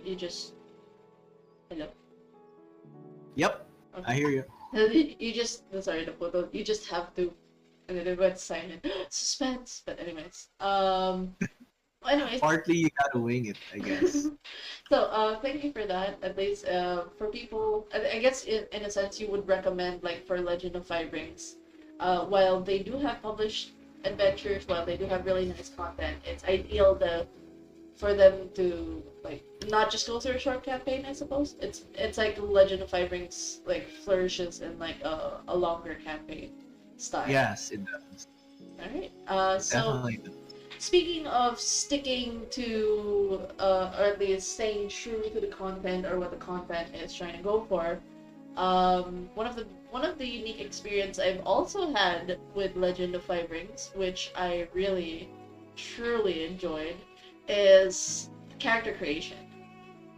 you just hello. Yep, I Okay. hear you. You just sorry the photo. You just have to. And then it went silent. Suspense. But anyways, anyways, Partly you gotta wing it, I guess. so thank you for that. At least for people, I guess in a sense you would recommend like for Legend of Five Rings, while they do have published adventures, while they do have really nice content, it's ideal for them to like not just go through a short campaign. I suppose it's like Legend of Five Rings like flourishes in like a longer campaign style. Yes, it does. All right. So Definitely does. speaking of sticking to, or at least staying true to the content or what the content is trying to go for, one of the unique experience I've also had with Legend of Five Rings, which I really truly enjoyed, is character creation.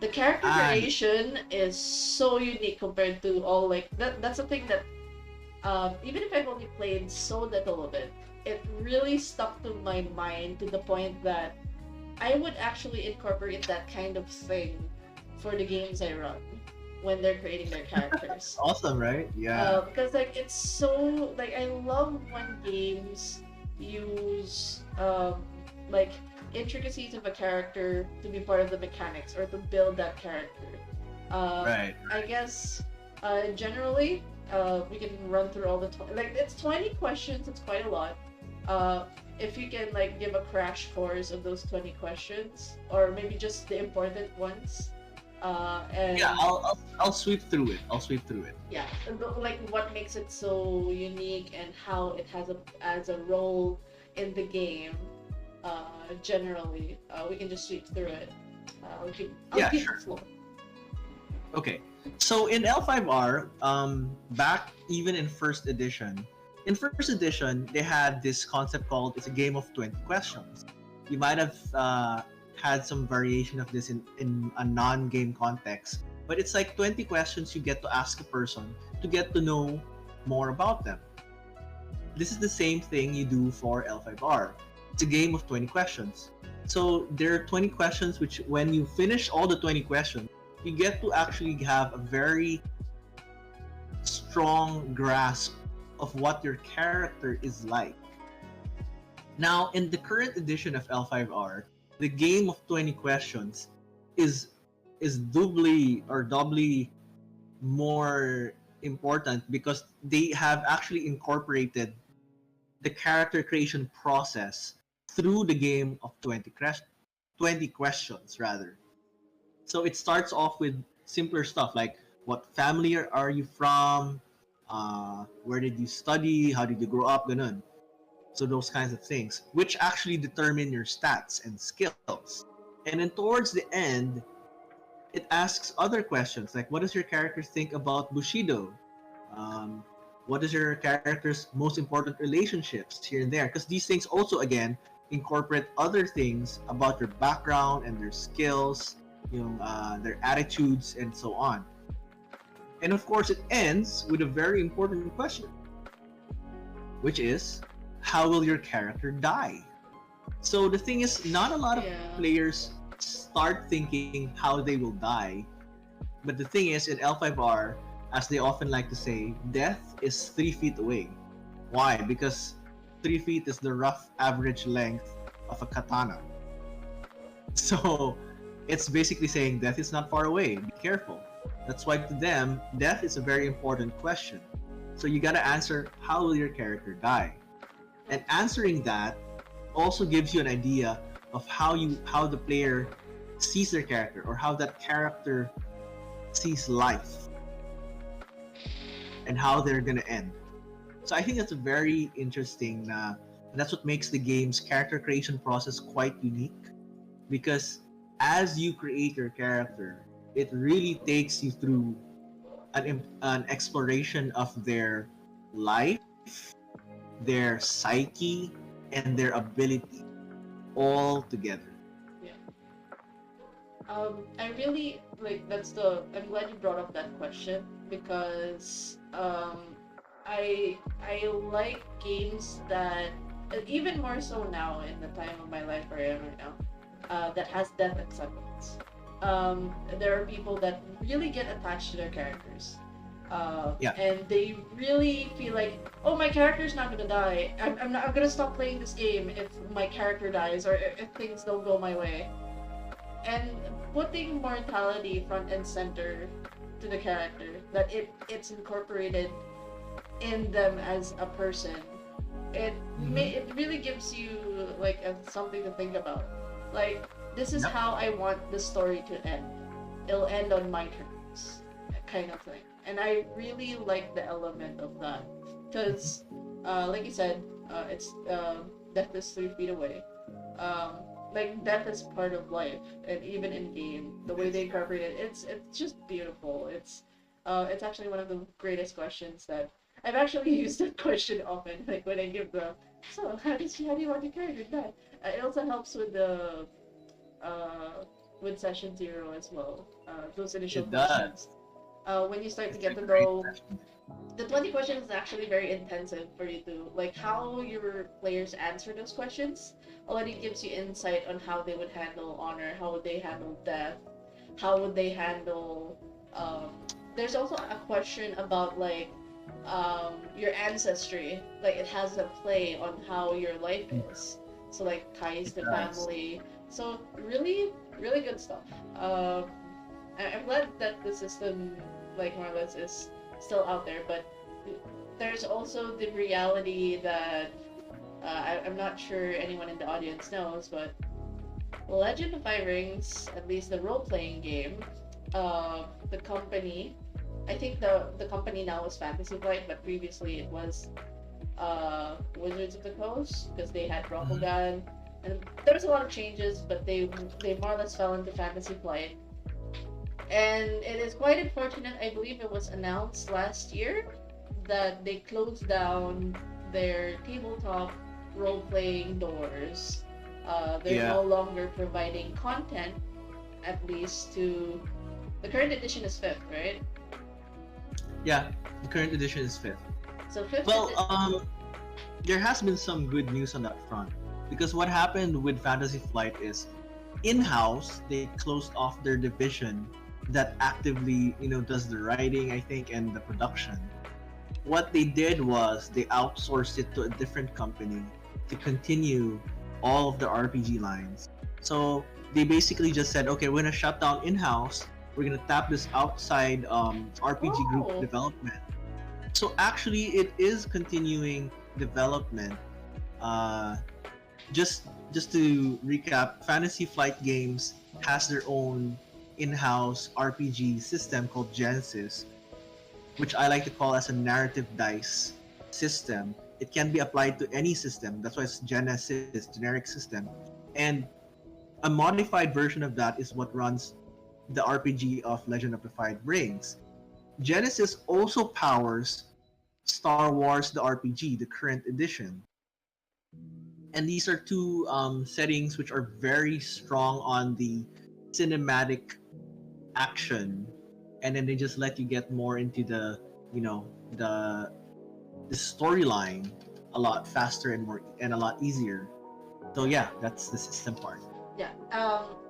The character Ah, creation is so unique compared to all like that. That's something that even if I've only played so little of it, it really stuck to my mind to the point that I would actually incorporate that kind of thing for the games I run when they're creating their characters. awesome, right? Yeah. Because like it's so like I love when games use like intricacies of a character to be part of the mechanics or to build that character. Right. I guess generally we can run through all the like it's 20 questions. It's quite a lot. Uh, if you can like give a crash course of those 20 questions, or maybe just the important ones, and Yeah, I'll sweep through it. I'll sweep through it. yeah, like what makes it so unique and how it has a as a role in the game. Generally, we can just sweep through it. I'll Yeah, keep sure. the floor. Okay. So in L5R, back even in first edition, they had this concept called it's a game of 20 questions. You might have had some variation of this in a non-game context, but it's like 20 questions you get to ask a person to get to know more about them. This is the same thing you do for L5R. It's a game of 20 questions. So there are 20 questions which when you finish all the 20 questions, you get to actually have a very strong grasp of what your character is like. Now, in the current edition of L5R, the game of 20 questions is doubly more important because they have actually incorporated the character creation process through the game of 20 questions rather. So it starts off with simpler stuff like what family are you from, where did you study, how did you grow up, ganun. So those kinds of things, which actually determine your stats and skills. And then towards the end, it asks other questions like, what does your character think about Bushido? Um, what is your character's most important relationships here and there? Because these things also, again, incorporate other things about your background and their skills, their attitudes, and so on. And of course, it ends with a very important question, which is, how will your character die? So the thing is, not a lot of Yeah. players start thinking how they will die. But the thing is, in L5R, as they often like to say, death is 3 feet away. Why? Because 3 feet is the rough average length of a katana. So it's basically saying death is not far away. Be careful. That's why to them, death is a very important question. So you gotta answer, how will your character die? And answering that also gives you an idea of how the player sees their character, or how that character sees life, and how they're gonna end. So I think that's a very interesting. And that's what makes the game's character creation process quite unique, because as you create your character, it really takes you through an exploration of their life, their psyche, and their ability all together. Yeah. I really like that's the. I'm glad you brought up that question because I like games that even more so now in the time of my life where I am right now, that has death acceptance. There are people that really get attached to their characters. Yeah. And they really feel like, oh, my character's not gonna die. I'm gonna stop playing this game if my character dies or if things don't go my way. And putting mortality front and center to the character, that it's incorporated in them as a person, Mm-hmm. it really gives you like something to think about. Like, this is Yep. how I want the story to end. It'll end on my terms, that kind of thing. And I really like the element of that because, like you said, it's death is 3 feet away. Um, like death is part of life, and even in game, the way they incorporate it, it's just beautiful. It's actually one of the greatest questions that I've actually used that question often. Like when I give the so how do you want your character to die? It also helps uh with session zero as well. Those initial It does. questions. When you start to It's a get to great know session. the 20 questions is actually very intensive for you to like how your players answer those questions already gives you insight on how they would handle honor, how would they handle death, how would they handle um there's also a question about like your ancestry, like it has a play on how your life is, so like ties It to does. family, so really good stuff. I'm glad that the system like more or less is still out there, but there's also the reality that I'm not sure anyone in the audience knows, but Legend of Five Rings, at least the role playing game, the company, I think the company now is Fantasy Flight, but previously it was Wizards of the Coast because they had Mm-hmm. Rokugan, and there was a lot of changes, but they more or less fell into Fantasy Flight. And it is quite unfortunate. I believe it was announced last year that they closed down their tabletop role playing doors. They're Yeah. no longer providing content, at least to the current edition is fifth, right? Yeah. The current edition is fifth. So fifth Well, edition. there has been some good news on that front, because what happened with Fantasy Flight is, in-house they closed off their division that actively, does the writing, I think, and the production. What they did was they outsourced it to a different company to continue all of the RPG lines. So they basically just said, okay, we're gonna shut down in-house. We're gonna tap this outside RPG group Oh, development. So actually, it is continuing development. Uh, just to recap, Fantasy Flight Games has their own in-house RPG system called Genesis, which I like to call as a narrative dice system. It can be applied to any system. That's why it's Genesis, generic system. And a modified version of that is what runs the RPG of Legend of the Five Rings. Genesis also powers Star Wars the RPG, the current edition. And these are two settings which are very strong on the cinematic action, and then they just let you get more into you know the the storyline a lot faster and a lot easier. So yeah, that's the system part. Yeah.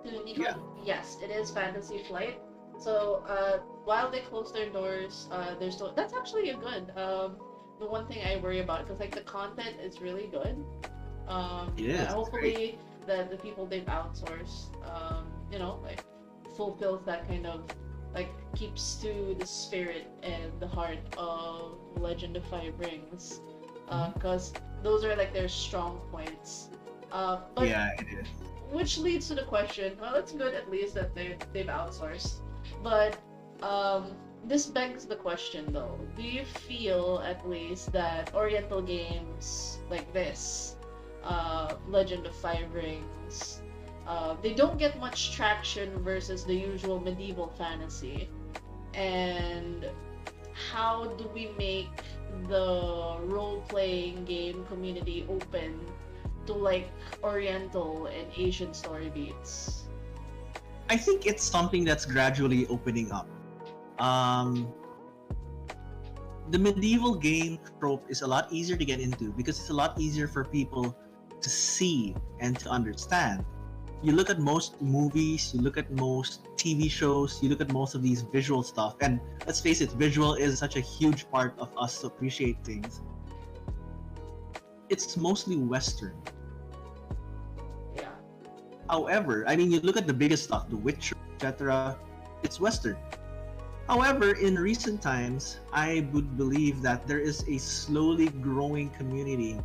To Nico, Yeah. yes, it is Fantasy Flight. So, while they close their doors, they're still. That's actually a good. The one thing I worry about because like the content is really good. It is. It's great. Hopefully the people they've outsourced, like fulfills that kind of like keeps to the spirit and the heart of Legend of Five Rings, Mhm. because those are like their strong points. But Yeah, it is. which leads to the question. Well, it's good at least that they've outsourced, but this begs the question though. Do you feel at least that Oriental games like this, Legend of Five Rings, they don't get much traction versus the usual medieval fantasy? And how do we make the role-playing game community open to like Oriental and Asian story beats? I think it's something that's gradually opening up. Um, the medieval game trope is a lot easier to get into because it's a lot easier for people to see and to understand. You look at most movies, you look at most TV shows, you look at most of these visual stuff, and let's face it, visual is such a huge part of us to appreciate things. It's mostly Western. Yeah. However, I mean, you look at the biggest stuff, The Witcher, etc., it's Western. However, in recent times, I would believe that there is a slowly growing community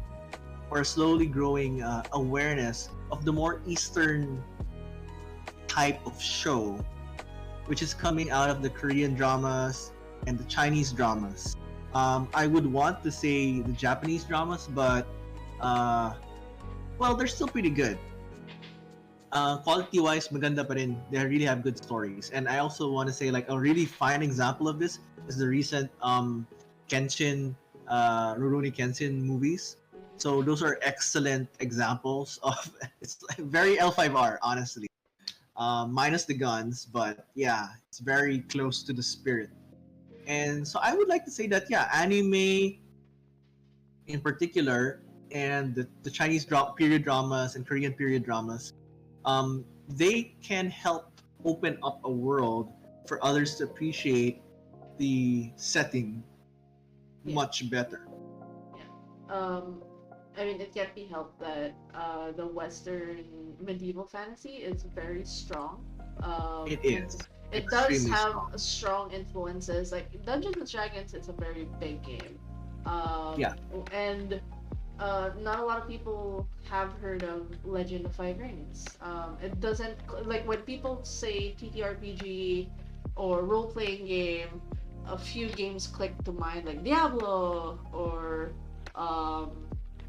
or a slowly growing awareness of the more Eastern type of show, which is coming out of the Korean dramas and the Chinese dramas. I would want to say the Japanese dramas, but uh, well, they're still pretty good. Quality wise, maganda pa rin. They really have good stories. And I also want to say, like, a really fine example of this is the recent Kenshin, Rurouni Kenshin movies. So those are excellent examples of it's like very L5R, honestly. Minus the guns, but yeah, it's very close to the spirit. And so I would like to say that yeah, anime in particular and the Chinese period dramas and Korean period dramas, they can help open up a world for others to appreciate the setting Yeah. much better. Yeah. I mean, it can't be helped that the Western medieval fantasy is very strong. It And is it does extremely have strong. strong influences. Like Dungeons and Dragons, it's a very big game. Yeah, And not a lot of people have heard of Legend of Five Rings. It doesn't like when people say TTRPG or role playing game. A few games click to mind, like Diablo or um,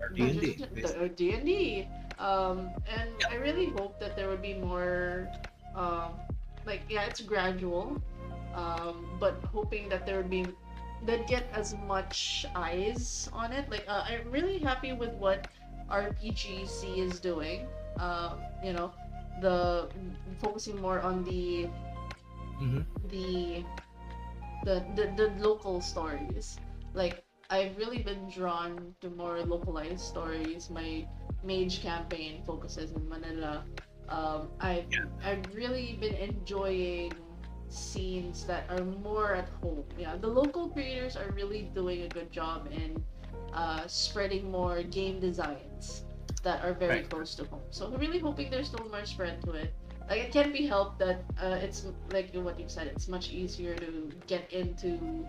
or Dungeons D&D. or D&D. And Yeah, I really hope that there would be more. Um, like yeah, it's gradual, but hoping that there would be that get as much eyes on it. Like I'm really happy with what RPGC is doing. You know, the focusing more on mm-hmm. the the local stories. Like I've really been drawn to more localized stories. My mage campaign focuses in Manila. Yeah, I've really been enjoying scenes that are more at home. Yeah, the local creators are really doing a good job in spreading more game designs that are very right. close to home. So I'm really hoping there's still more spread to it. Like it can't be helped that it's like what you said. It's much easier to get into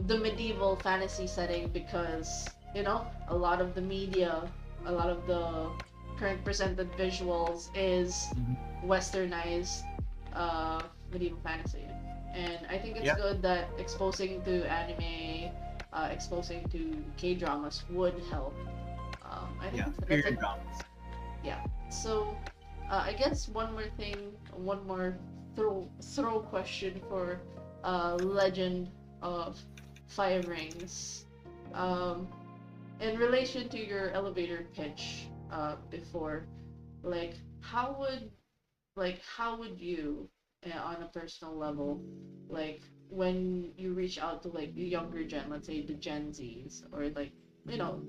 the medieval fantasy setting because a lot of the media, a lot of the current presented visuals is Mm-hmm. westernized uh, medieval fantasy, and I think it's Yeah, good that exposing to anime, exposing to K dramas would help. I think yeah, that's period dramas. yeah. So, I guess one more thing, one more throw question for Legend of Five Rings. Um, in relation to your elevator pitch before, like how would you, on a personal level, like when you reach out to like the younger gen, let's say the Gen Zs, or like you know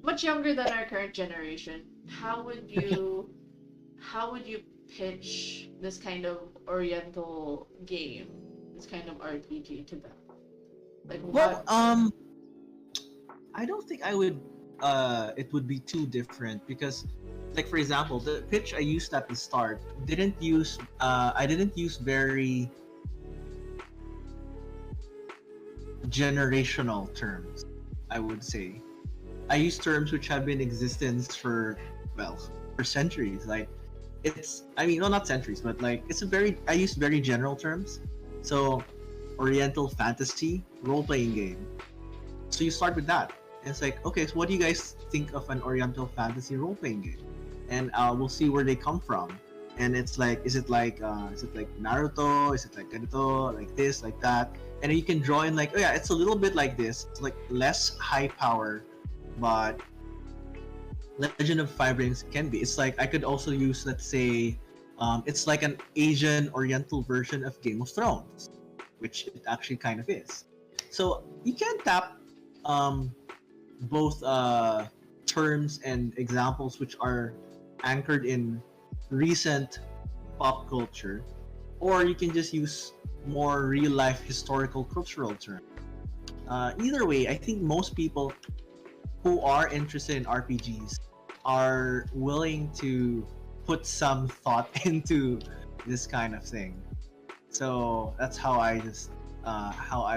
much younger than our current generation, how would you how would you pitch this kind of Oriental game, this kind of RPG to them? Like Well, what? I don't think I would. It would be too different because, like for example, the pitch I used at the start didn't use. I didn't use very generational terms. I would say I use terms which have been in existence for, well, for centuries. Like it's. I mean, well, not centuries, but like it's a very. I use very general terms. So, Oriental fantasy role playing game. So you start with that. And it's like, okay, so what do you guys think of an Oriental fantasy role playing game? And we'll see where they come from. And it's like, is it like Naruto? Is it like Naruto? Like this, like that? And then you can draw in like, oh yeah, it's a little bit like this. It's like less high power, but Legend of Five Rings can be. It's like I could also use, let's say, it's like an Asian Oriental version of Game of Thrones, which it actually kind of is. So you can tap um, both terms and examples which are anchored in recent pop culture, or you can just use more real life historical cultural terms. Either way, I think most people who are interested in RPGs are willing to put some thought into this kind of thing. So that's how I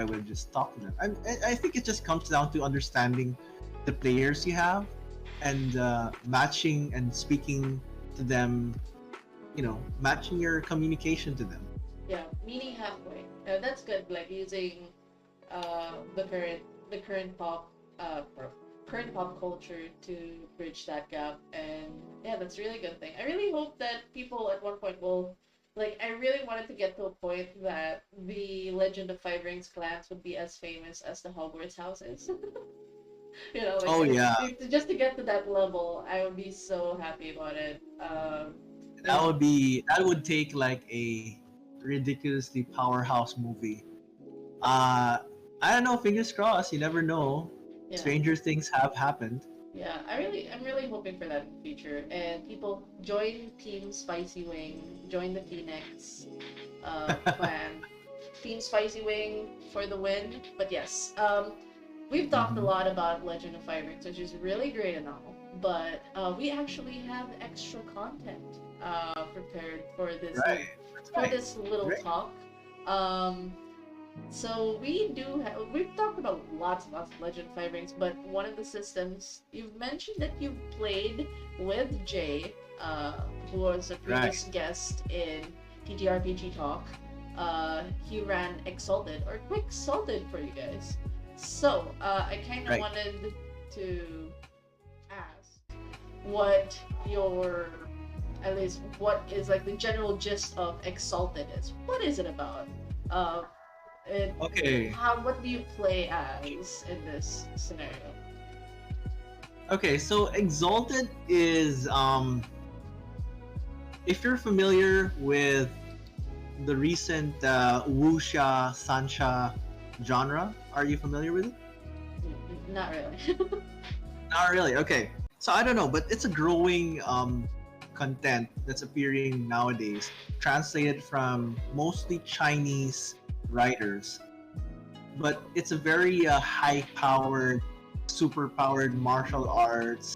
would just talk to them. I think it just comes down to understanding the players you have and matching and speaking to them. You know, matching your communication to them. Yeah, meeting halfway. That's good. Like using the current pop current pop culture to bridge that gap, and yeah, that's a really good thing. I really hope that people at one point will like. I really wanted to get to a point that the Legend of Five Rings clans would be as famous as the Hogwarts houses. You know, like Oh yeah, just to get to that level, I would be so happy about it. You that know, would take like a ridiculously powerhouse movie. Uh, I don't know. Fingers crossed. You never know. yeah. Stranger things have happened. Yeah, I'm really hoping for that in the future. And people join Team Spicy Wing, join the Phoenix clan. Team Spicy Wing for the win. But yes, we've talked a Mhm. lot about Legend of Fire Rings, which is really great and all. But we actually have extra content prepared Right. That's for right. this little Great. talk. Um, so we've talked about lots and lots of Legend Five Rings, but one of the systems you've mentioned that you've played with Jay, who was a Right. previous guest in TTRPG Talk. He ran Exalted or Quick Salted for you guys. So I kind of Right. wanted to ask what your at least what is like the general gist of Exalted is. What is it about? Uh, it, Okay. how what do you play as in this scenario? Okay. So Exalted is if you're familiar with the recent wuxia sancha genre, are you familiar with it? Not really. Not really. Okay. So I don't know, but it's a growing content that's appearing nowadays, translated from mostly Chinese writers. But it's a very high-powered, super-powered martial arts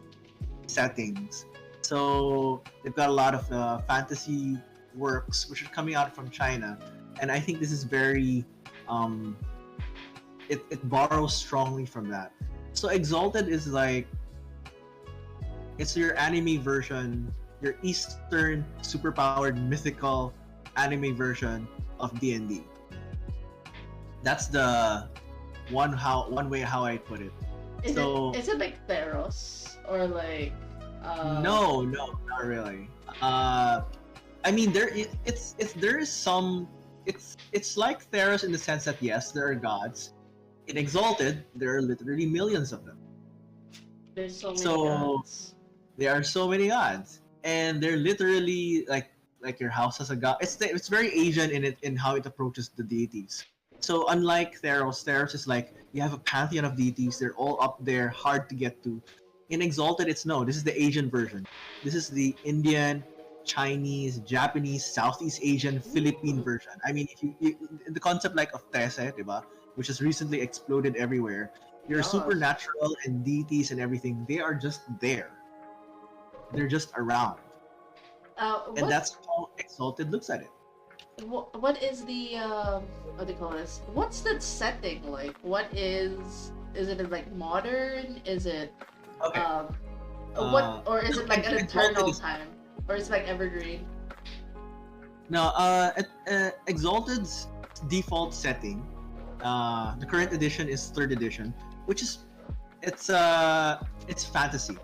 settings. So they've got a lot of fantasy works which are coming out from China, and I think this is very um, it borrows strongly from that. So Exalted is like it's your anime version, your Eastern superpowered mythical anime version of D&D. That's the one way how I put it. So Is it like Theros or like no, not really. I mean it's there is some it's like Theros in the sense that yes, there are gods. In Exalted, there are literally millions of them. there's so many So gods? there are so many gods, and they're literally like your house has a god. It's very Asian in it in how it approaches the deities. So unlike Theros, Theros is like you have a pantheon of deities. They're all up there, hard to get to. In Exalted, it's no. This is the Asian version. This is the Indian, Chinese, Japanese, Southeast Asian, Philippine Ooh, version. I mean, if the concept like of Tese, diba, which has recently exploded everywhere, your yes. supernatural and deities and everything, they are just there. They're just around, and What that's how Exalted looks at it. what is the what do you call this? What's the setting like? What is it like modern? Is it Okay. um what Uh, or is it like an Exalted eternal is time? Or is it like evergreen? now Exalted's default setting. The current edition is third edition, which is it's fantasy.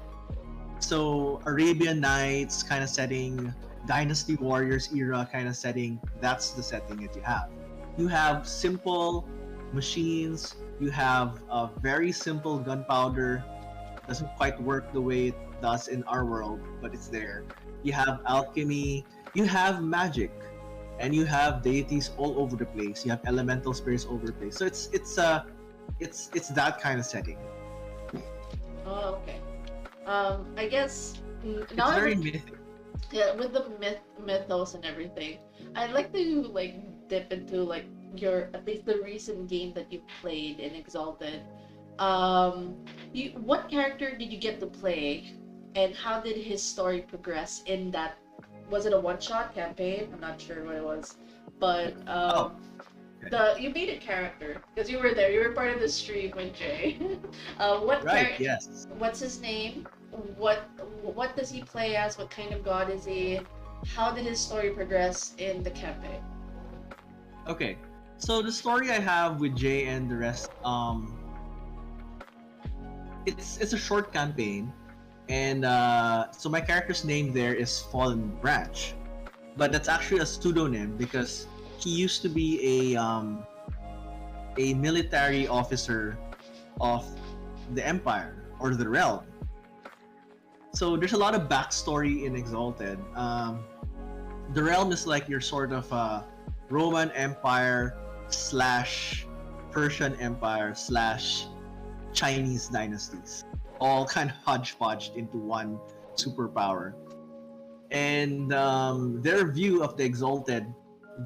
So Arabian Nights kind of setting, Dynasty Warriors era kind of setting. That's the setting that you have. You have simple machines. You have a very simple gunpowder. Doesn't quite work the way it does in our world, but it's there. You have alchemy. You have magic, and you have deities all over the place. You have elemental spirits all over the place. So it's that kind of setting. Oh, okay. I guess now It's that very we're mythic. yeah, with the mythos and everything, I'd like to like dip into like your at least the recent game that you played in Exalted. You what character did you get to play, and how did his story progress in that? Was it a one-shot campaign? I'm not sure what it was, but Oh, okay. the you made a character because you were there. You were part of the stream with Jay. What Right. character? Yes. What's his name? What what does he play as? What kind of god is he? How did his story progress in the campaign? Okay. So the story I have with Jay and the rest, it's a short campaign, and so my character's name there is Fallen Branch, but that's actually a pseudonym because he used to be a military officer of the Empire or the Realm. So there's a lot of backstory in Exalted. The Realm is like your sort of Roman Empire slash Persian Empire slash Chinese dynasties, all kind of hodgepodged into one superpower. And their view of the Exalted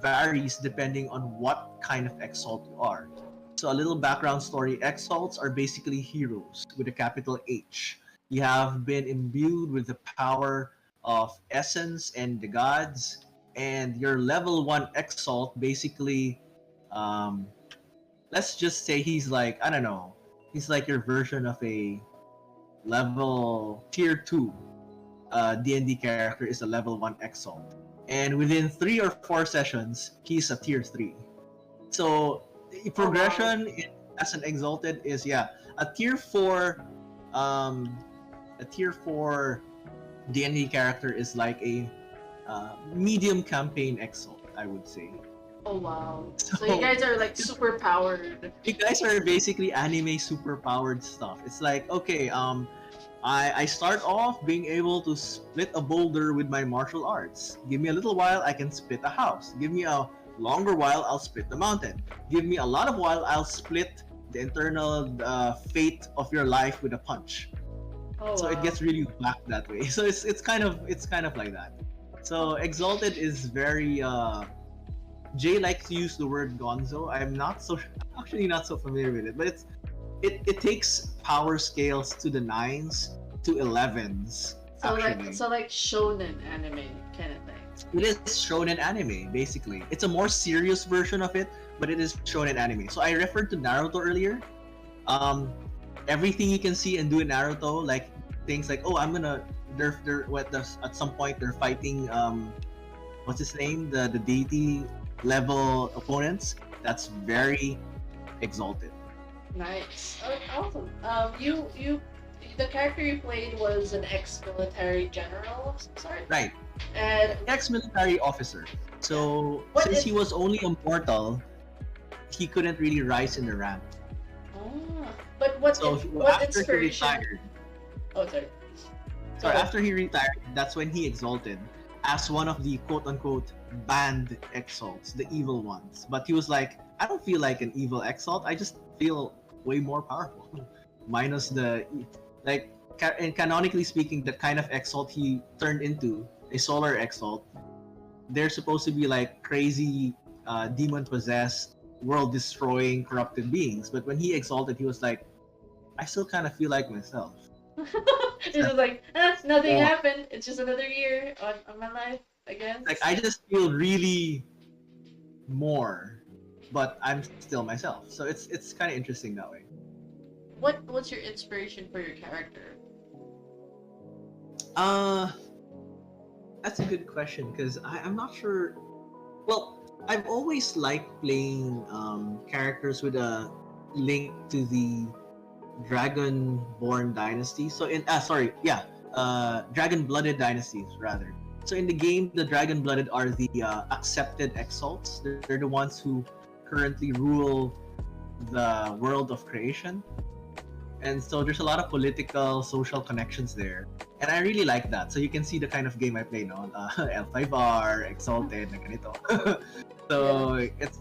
varies depending on what kind of Exalt you are. So a little background story: Exalts are basically heroes with a capital H. You have been imbued with the power of essence and the gods, and your level one Exalt basically, um, let's just say he's like, I don't know, he's like your version of a level tier 2 D&D character is a level 1 Exalt. And within 3 or 4 sessions, he's a tier 3. So the Oh wow. progression as an Exalted is, yeah, a tier 4 um, a tier 4 D&D character is like a medium campaign Exalt, I would say. Oh wow. So you So guys are like super powered. you guys are basically anime super powered stuff. It's like, okay, I start off being able to split a boulder with my martial arts. Give me a little while, I can split a house. Give me a longer while, I'll split the mountain. Give me a lot of while, I'll split the internal fate of your life with a punch. Oh So it wow. gets really black that way. So it's kind of like that. So Exalted is very Jay likes to use the word gonzo. I'm not so actually not so familiar with it, but it takes power scales to the nines to 11s actually. So like shonen anime kind of thing. It is shonen anime basically. It's a more serious version of it, but it is shonen anime. So I referred to Naruto earlier. Um, Everything you can see and do in Naruto, like things like, oh, I'm gonna they're what the, at some point they're fighting what's his name, the deity level opponents. That's very Exalted. Nice. Oh, awesome. The character you played was an ex-military general of some sort, Right. and Ex-military officer. yeah. So What since he is? was only a mortal, he couldn't really rise in the rank. But So what after he inspiration? retired, Oh, sorry. so Go ahead. after he retired, that's when he exalted as one of the quote unquote banned exalts, the evil ones. But he was like, I don't feel like an evil exalt. I just feel way more powerful. Minus the like and canonically speaking, the kind of Exalt he turned into, a solar Exalt, they're supposed to be like crazy, demon possessed, world destroying, corrupted beings. But when he exalted, he was like, I still kind of feel like myself. It's just like, nothing More. happened. It's just another year on my life, I guess. Like I just feel really more, but I'm still myself. So it's kind of interesting that way. What's your inspiration for your character? Uh, that's a good question because I'm not sure. Well, I've always liked playing characters with a link to the Dragon-born dynasty. So in Dragon-blooded dynasties rather. So in the game, the Dragon-blooded are the accepted exalts. They're the ones who currently rule the world of creation. And so there's a lot of political, social connections there. And I really like that. So you can see the kind of game I play now. L5R, Exalted, na ganito. So it's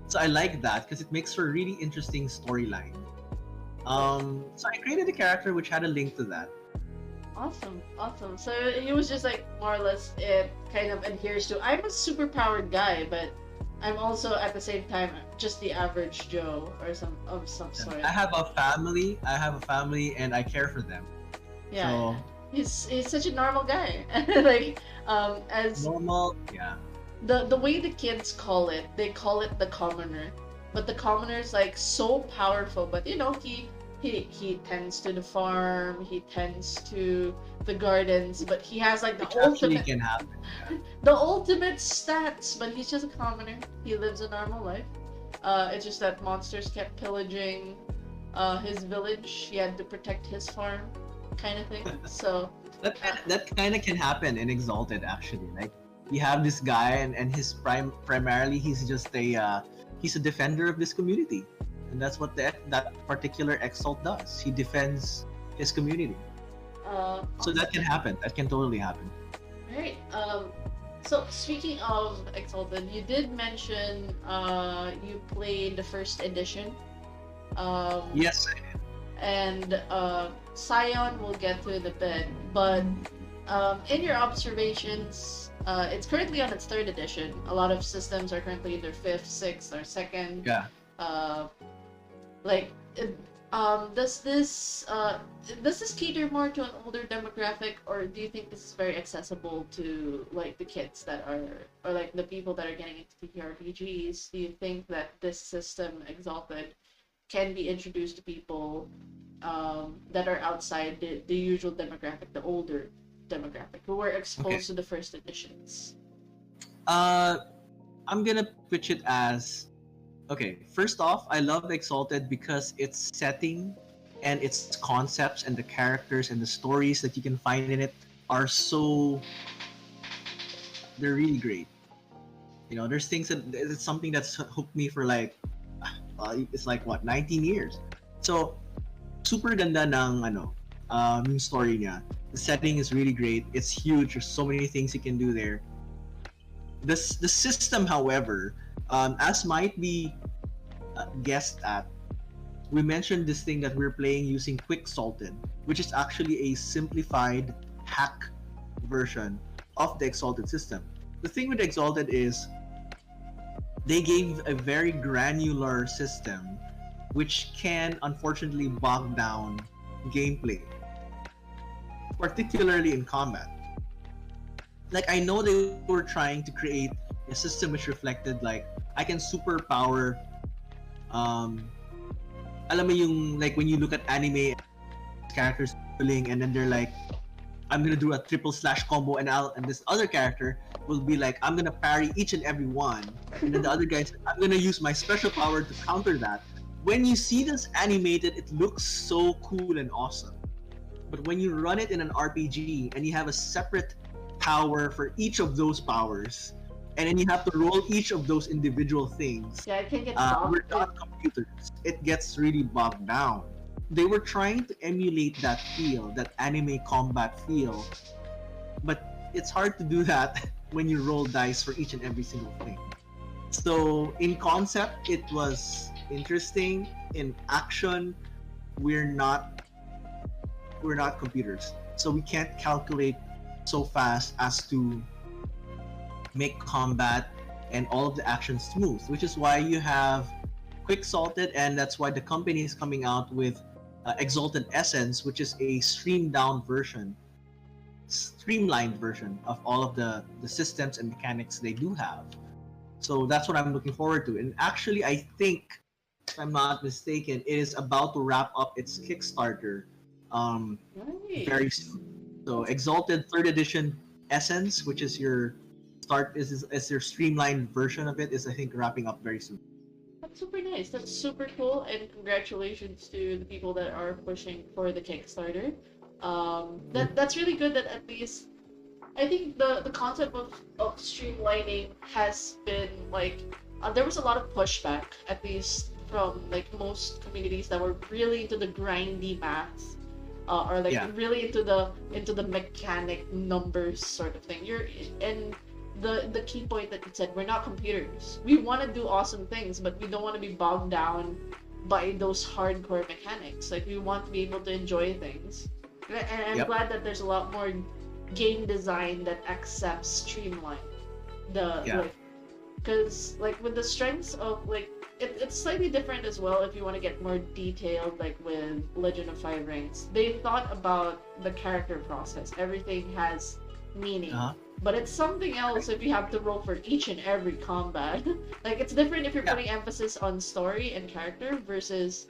So I like that because it makes for a really interesting storyline. So I created a character which had a link to that. Awesome. So it was just like more or less it kind of adheres to. I'm a super powered guy, but I'm also at the same time just the average Joe or some sort. I have a family, and I care for them. Yeah. So, he's such a normal guy. Like as normal, yeah. The way the kids call it, they call it the commoner. But the commoner's like so powerful, but you know, he tends to the farm, he tends to the gardens, but he has like the ultimate can happen. Yeah. the ultimate stats, but he's just a commoner. He lives a normal life. It's just that monsters kept pillaging his village. He had to protect his farm, kind of thing. So that kind of can happen in Exalted actually. Like you have this guy and his primarily he's just he's a defender of this community. And that's what that particular Exalt does. He defends his community. So that can happen. That can totally happen. Right. So speaking of Exalted, you did mention you played the first edition. Yes, I did. And Scion will get to it a bit, but in your observations, it's currently on its third edition. A lot of systems are currently either fifth, sixth, or second. Yeah. Does this cater more to an older demographic, or do you think this is very accessible to like the kids that are, or like the people that are getting into TTRPGs? Do you think that this system, Exalted, can be introduced to people that are outside the usual demographic, the older demographic, who were exposed to the first editions? I'm gonna pitch it as, okay, first off, I love Exalted because its setting and its concepts and the characters and the stories that you can find in it are they're really great. You know, there's things that it's something that's hooked me for like, it's like what, 19 years. So, super ganda ng yung story niya. The setting is really great. It's huge. There's so many things you can do there. The system, however, as might be guessed at, we mentioned this thing that we're playing using Quick Salted, which is actually a simplified hack version of the Exalted system. The thing with Exalted is they gave a very granular system which can unfortunately bog down gameplay, particularly in combat. Like, I know they were trying to create a system which reflected like I can superpower alam mo yung like when you look at anime characters pulling and then they're like, I'm gonna do a triple slash combo and this other character will be like, I'm gonna parry each and every one, and then the other guy said, I'm gonna use my special power to counter that. When you see this animated, it looks so cool and awesome. But when you run it in an RPG and you have a separate power for each of those powers, and then you have to roll each of those individual things. Yeah, it can get we're not computers. It gets really bogged down. They were trying to emulate that feel, that anime combat feel, but it's hard to do that when you roll dice for each and every single thing. So in concept, it was interesting. In action, we're not we're not computers, so we can't calculate so fast as to make combat and all of the actions smooth, which is why you have quick salted, and that's why the company is coming out with Exalted Essence, which is a streamlined version of all of the systems and mechanics they do have. So that's what I'm looking forward to. And actually, I think, if I'm not mistaken, it is about to wrap up its Kickstarter very Nice. soon. So Exalted Third Edition Essence, which is your is your streamlined version of it, is I think wrapping up very soon. That's super nice. That's super cool, and congratulations to the people that are pushing for the Kickstarter. That's really good. That at least I think the concept of streamlining has been like there was a lot of pushback, at least from like most communities that were really into the grindy math, or like Yeah, really into the mechanic numbers sort of thing. And the key point that you said, we're not computers. We want to do awesome things, but we don't want to be bogged down by those hardcore mechanics. Like we want to be able to enjoy things. And I'm yep, glad that there's a lot more game design that accepts streamline the yeah, like because like with the strengths of like it's slightly different as well if you want to get more detailed like with Legend of Five Rings. They thought about the character process. Everything has meaning. uh-huh. But it's something else if you have to roll for each and every combat. Like it's different if you're Yeah, putting emphasis on story and character versus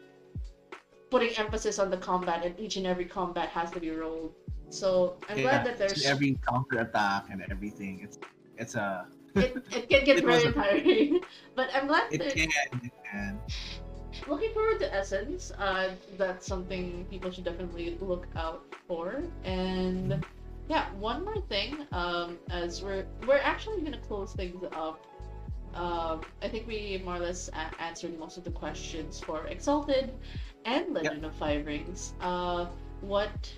putting emphasis on the combat, and each and every combat has to be rolled. So I'm glad yeah. that Each and there's every counter attack and everything. It's a it can get it was very a tiring. But I'm glad it that can it can. looking forward to Essence. That's something people should definitely look out for. And yeah, one more thing. As we're actually gonna close things up. I think we more or less answered most of the questions for Exalted and Yep. Legend of Five Rings. What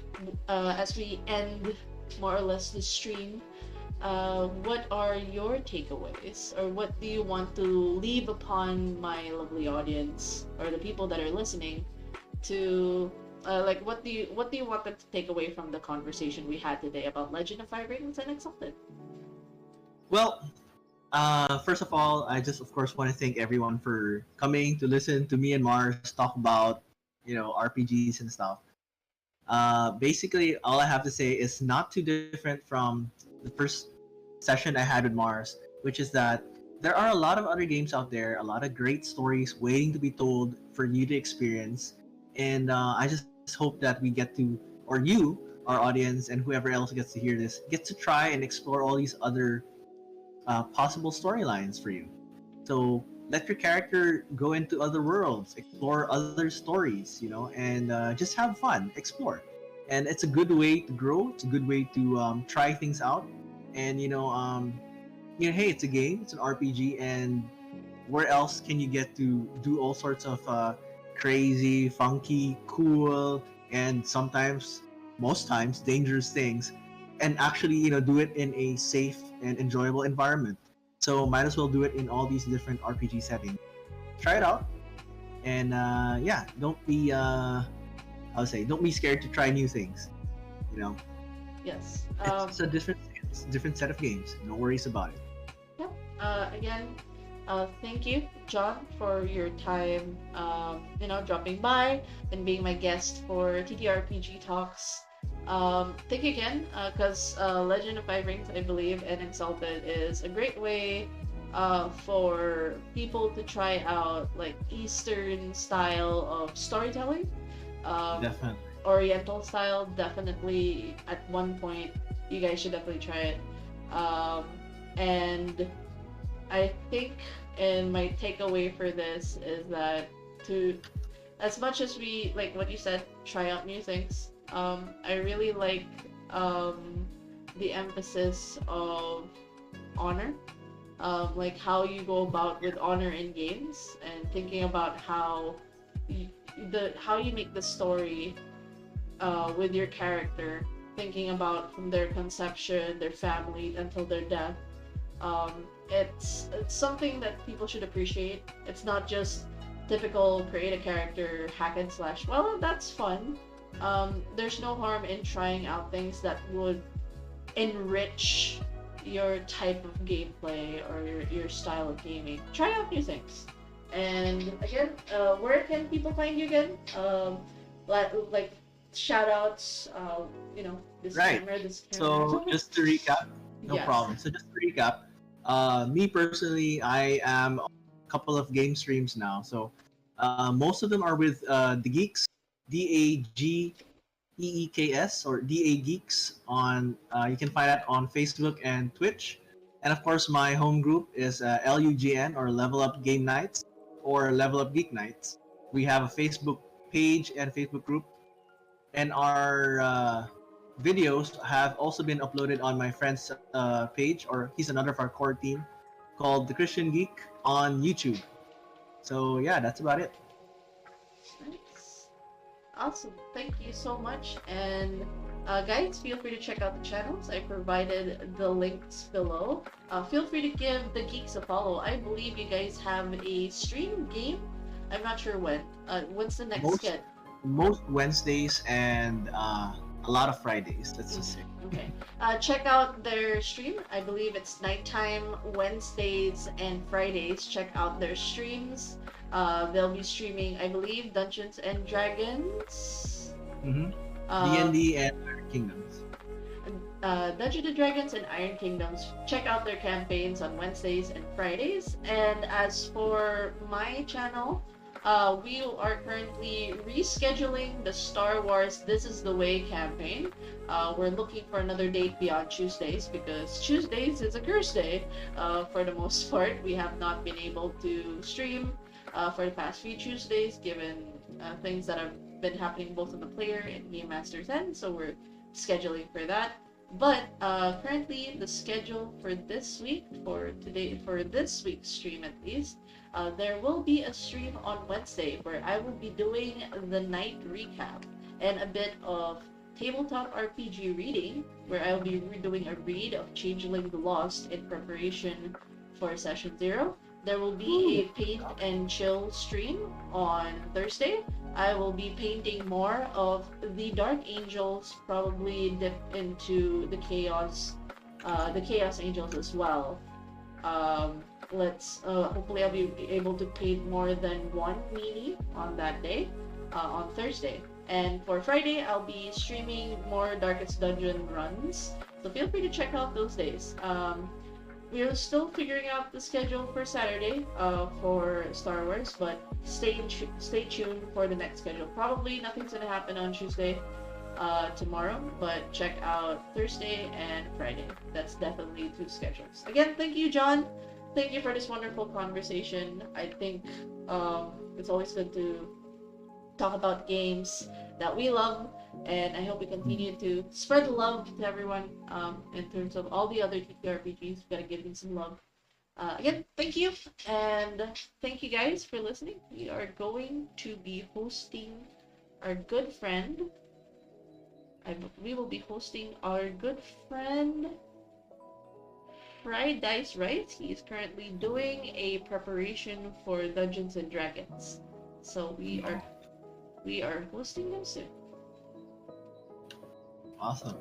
as we end more or less the stream, what are your takeaways, or what do you want to leave upon my lovely audience or the people that are listening to? Like, what do you want them to take away from the conversation we had today about Legend of Five Rings and Exalted? Well, first of all, I just of course want to thank everyone for coming to listen to me and Mars talk about RPGs and stuff. Basically, all I have to say is not too different from the first session I had with Mars, which is that there are a lot of other games out there, a lot of great stories waiting to be told for you to experience. And I just hope that we get to, or you, our audience, and whoever else gets to hear this, get to try and explore all these other possible storylines for you. So let your character go into other worlds, explore other stories, and just have fun, explore. And it's a good way to grow. It's a good way to try things out. And hey, it's a game, it's an RPG, and where else can you get to do all sorts of crazy, funky, cool, and sometimes, most times, dangerous things, and actually, do it in a safe and enjoyable environment. So might as well do it in all these different RPG settings. Try it out, and yeah, don't be scared to try new things. You know, Yes. it's a different set of games. No worries about it. Yep. Again, thank you, John, for your time, dropping by and being my guest for TTRPG Talks. Thank you again, because Legend of Five Rings, I believe, and Exalted is a great way for people to try out like Eastern style of storytelling. Um, Definitely. Oriental style, definitely at one point, you guys should definitely try it. Um, and I think, and my takeaway for this is that to, as much as we like what you said, try out new things. I really like the emphasis of honor, like how you go about with honor in games, and thinking about you, how you make the story with your character, thinking about from their conception, their family until their death. It's something that people should appreciate. It's not just typical create a character hack and slash. Well, that's fun, there's no harm in trying out things that would enrich your type of gameplay or your style of gaming. Try out new things. And again, where can people find you again? Like shout outs, Right. this So camera. just to recap, no Yes. problem. So just to recap, me personally, I am on a couple of game streams now. So most of them are with the Geeks, DAGEEKS or DA Geeks on. You can find that on Facebook and Twitch. And of course, my home group is LUGN or Level Up Game Nights or Level Up Geek Nights. We have a Facebook page and Facebook group, and our videos have also been uploaded on my friend's page, or he's another of our core team, called The Christian Geek on YouTube. So yeah, that's about it. Nice. Awesome. Thank you so much. And guys, feel free to check out the channels. I provided the links below. Feel free to give the Geeks a follow. I believe you guys have a stream game. I'm not sure when. When's the next Most skit? most Wednesdays and a lot of Fridays. Let's just say. Okay. Check out their stream. I believe it's nighttime, Wednesdays, and Fridays. Check out their streams. They'll be streaming, I believe, Dungeons and Dragons. Mm-hmm. Uh, D&D and Iron Kingdoms. Dungeons and Dragons and Iron Kingdoms. Check out their campaigns on Wednesdays and Fridays. And as for my channel, we are currently rescheduling the Star Wars This Is the Way campaign. We're looking for another date beyond Tuesdays because Tuesdays is a curse day for the most part. We have not been able to stream for the past few Tuesdays given things that have been happening both on the player and Game Master's end, so we're scheduling for that. But currently, the schedule for this week, for this week's stream at least, there will be a stream on Wednesday where I will be doing the night recap and a bit of tabletop RPG reading, where I will be doing a read of Changeling the Lost in preparation for session 0. There will be a paint and chill stream on Thursday. I will be painting more of the Dark Angels, probably dip into the Chaos Angels as well. Let's hopefully I'll be able to paint more than one meanie on that day, on Thursday. And for Friday, I'll be streaming more Darkest Dungeon runs, so feel free to check out those days. We are still figuring out the schedule for Saturday for Star Wars, but stay tuned for the next schedule. Probably nothing's gonna happen on Tuesday tomorrow, but check out Thursday and Friday. That's definitely 2 schedules. Again, thank you, John. Thank you for this wonderful conversation. I think it's always good to talk about games that we love, and I hope we continue to spread love to everyone in terms of all the other TTRPGs. We gotta give them some love. Again, thank you, and thank you guys for listening. We are going to be hosting our good friend. We will be hosting our good friend Fried Dice Right. He is currently doing a preparation for Dungeons and Dragons, so we are hosting him soon. Awesome.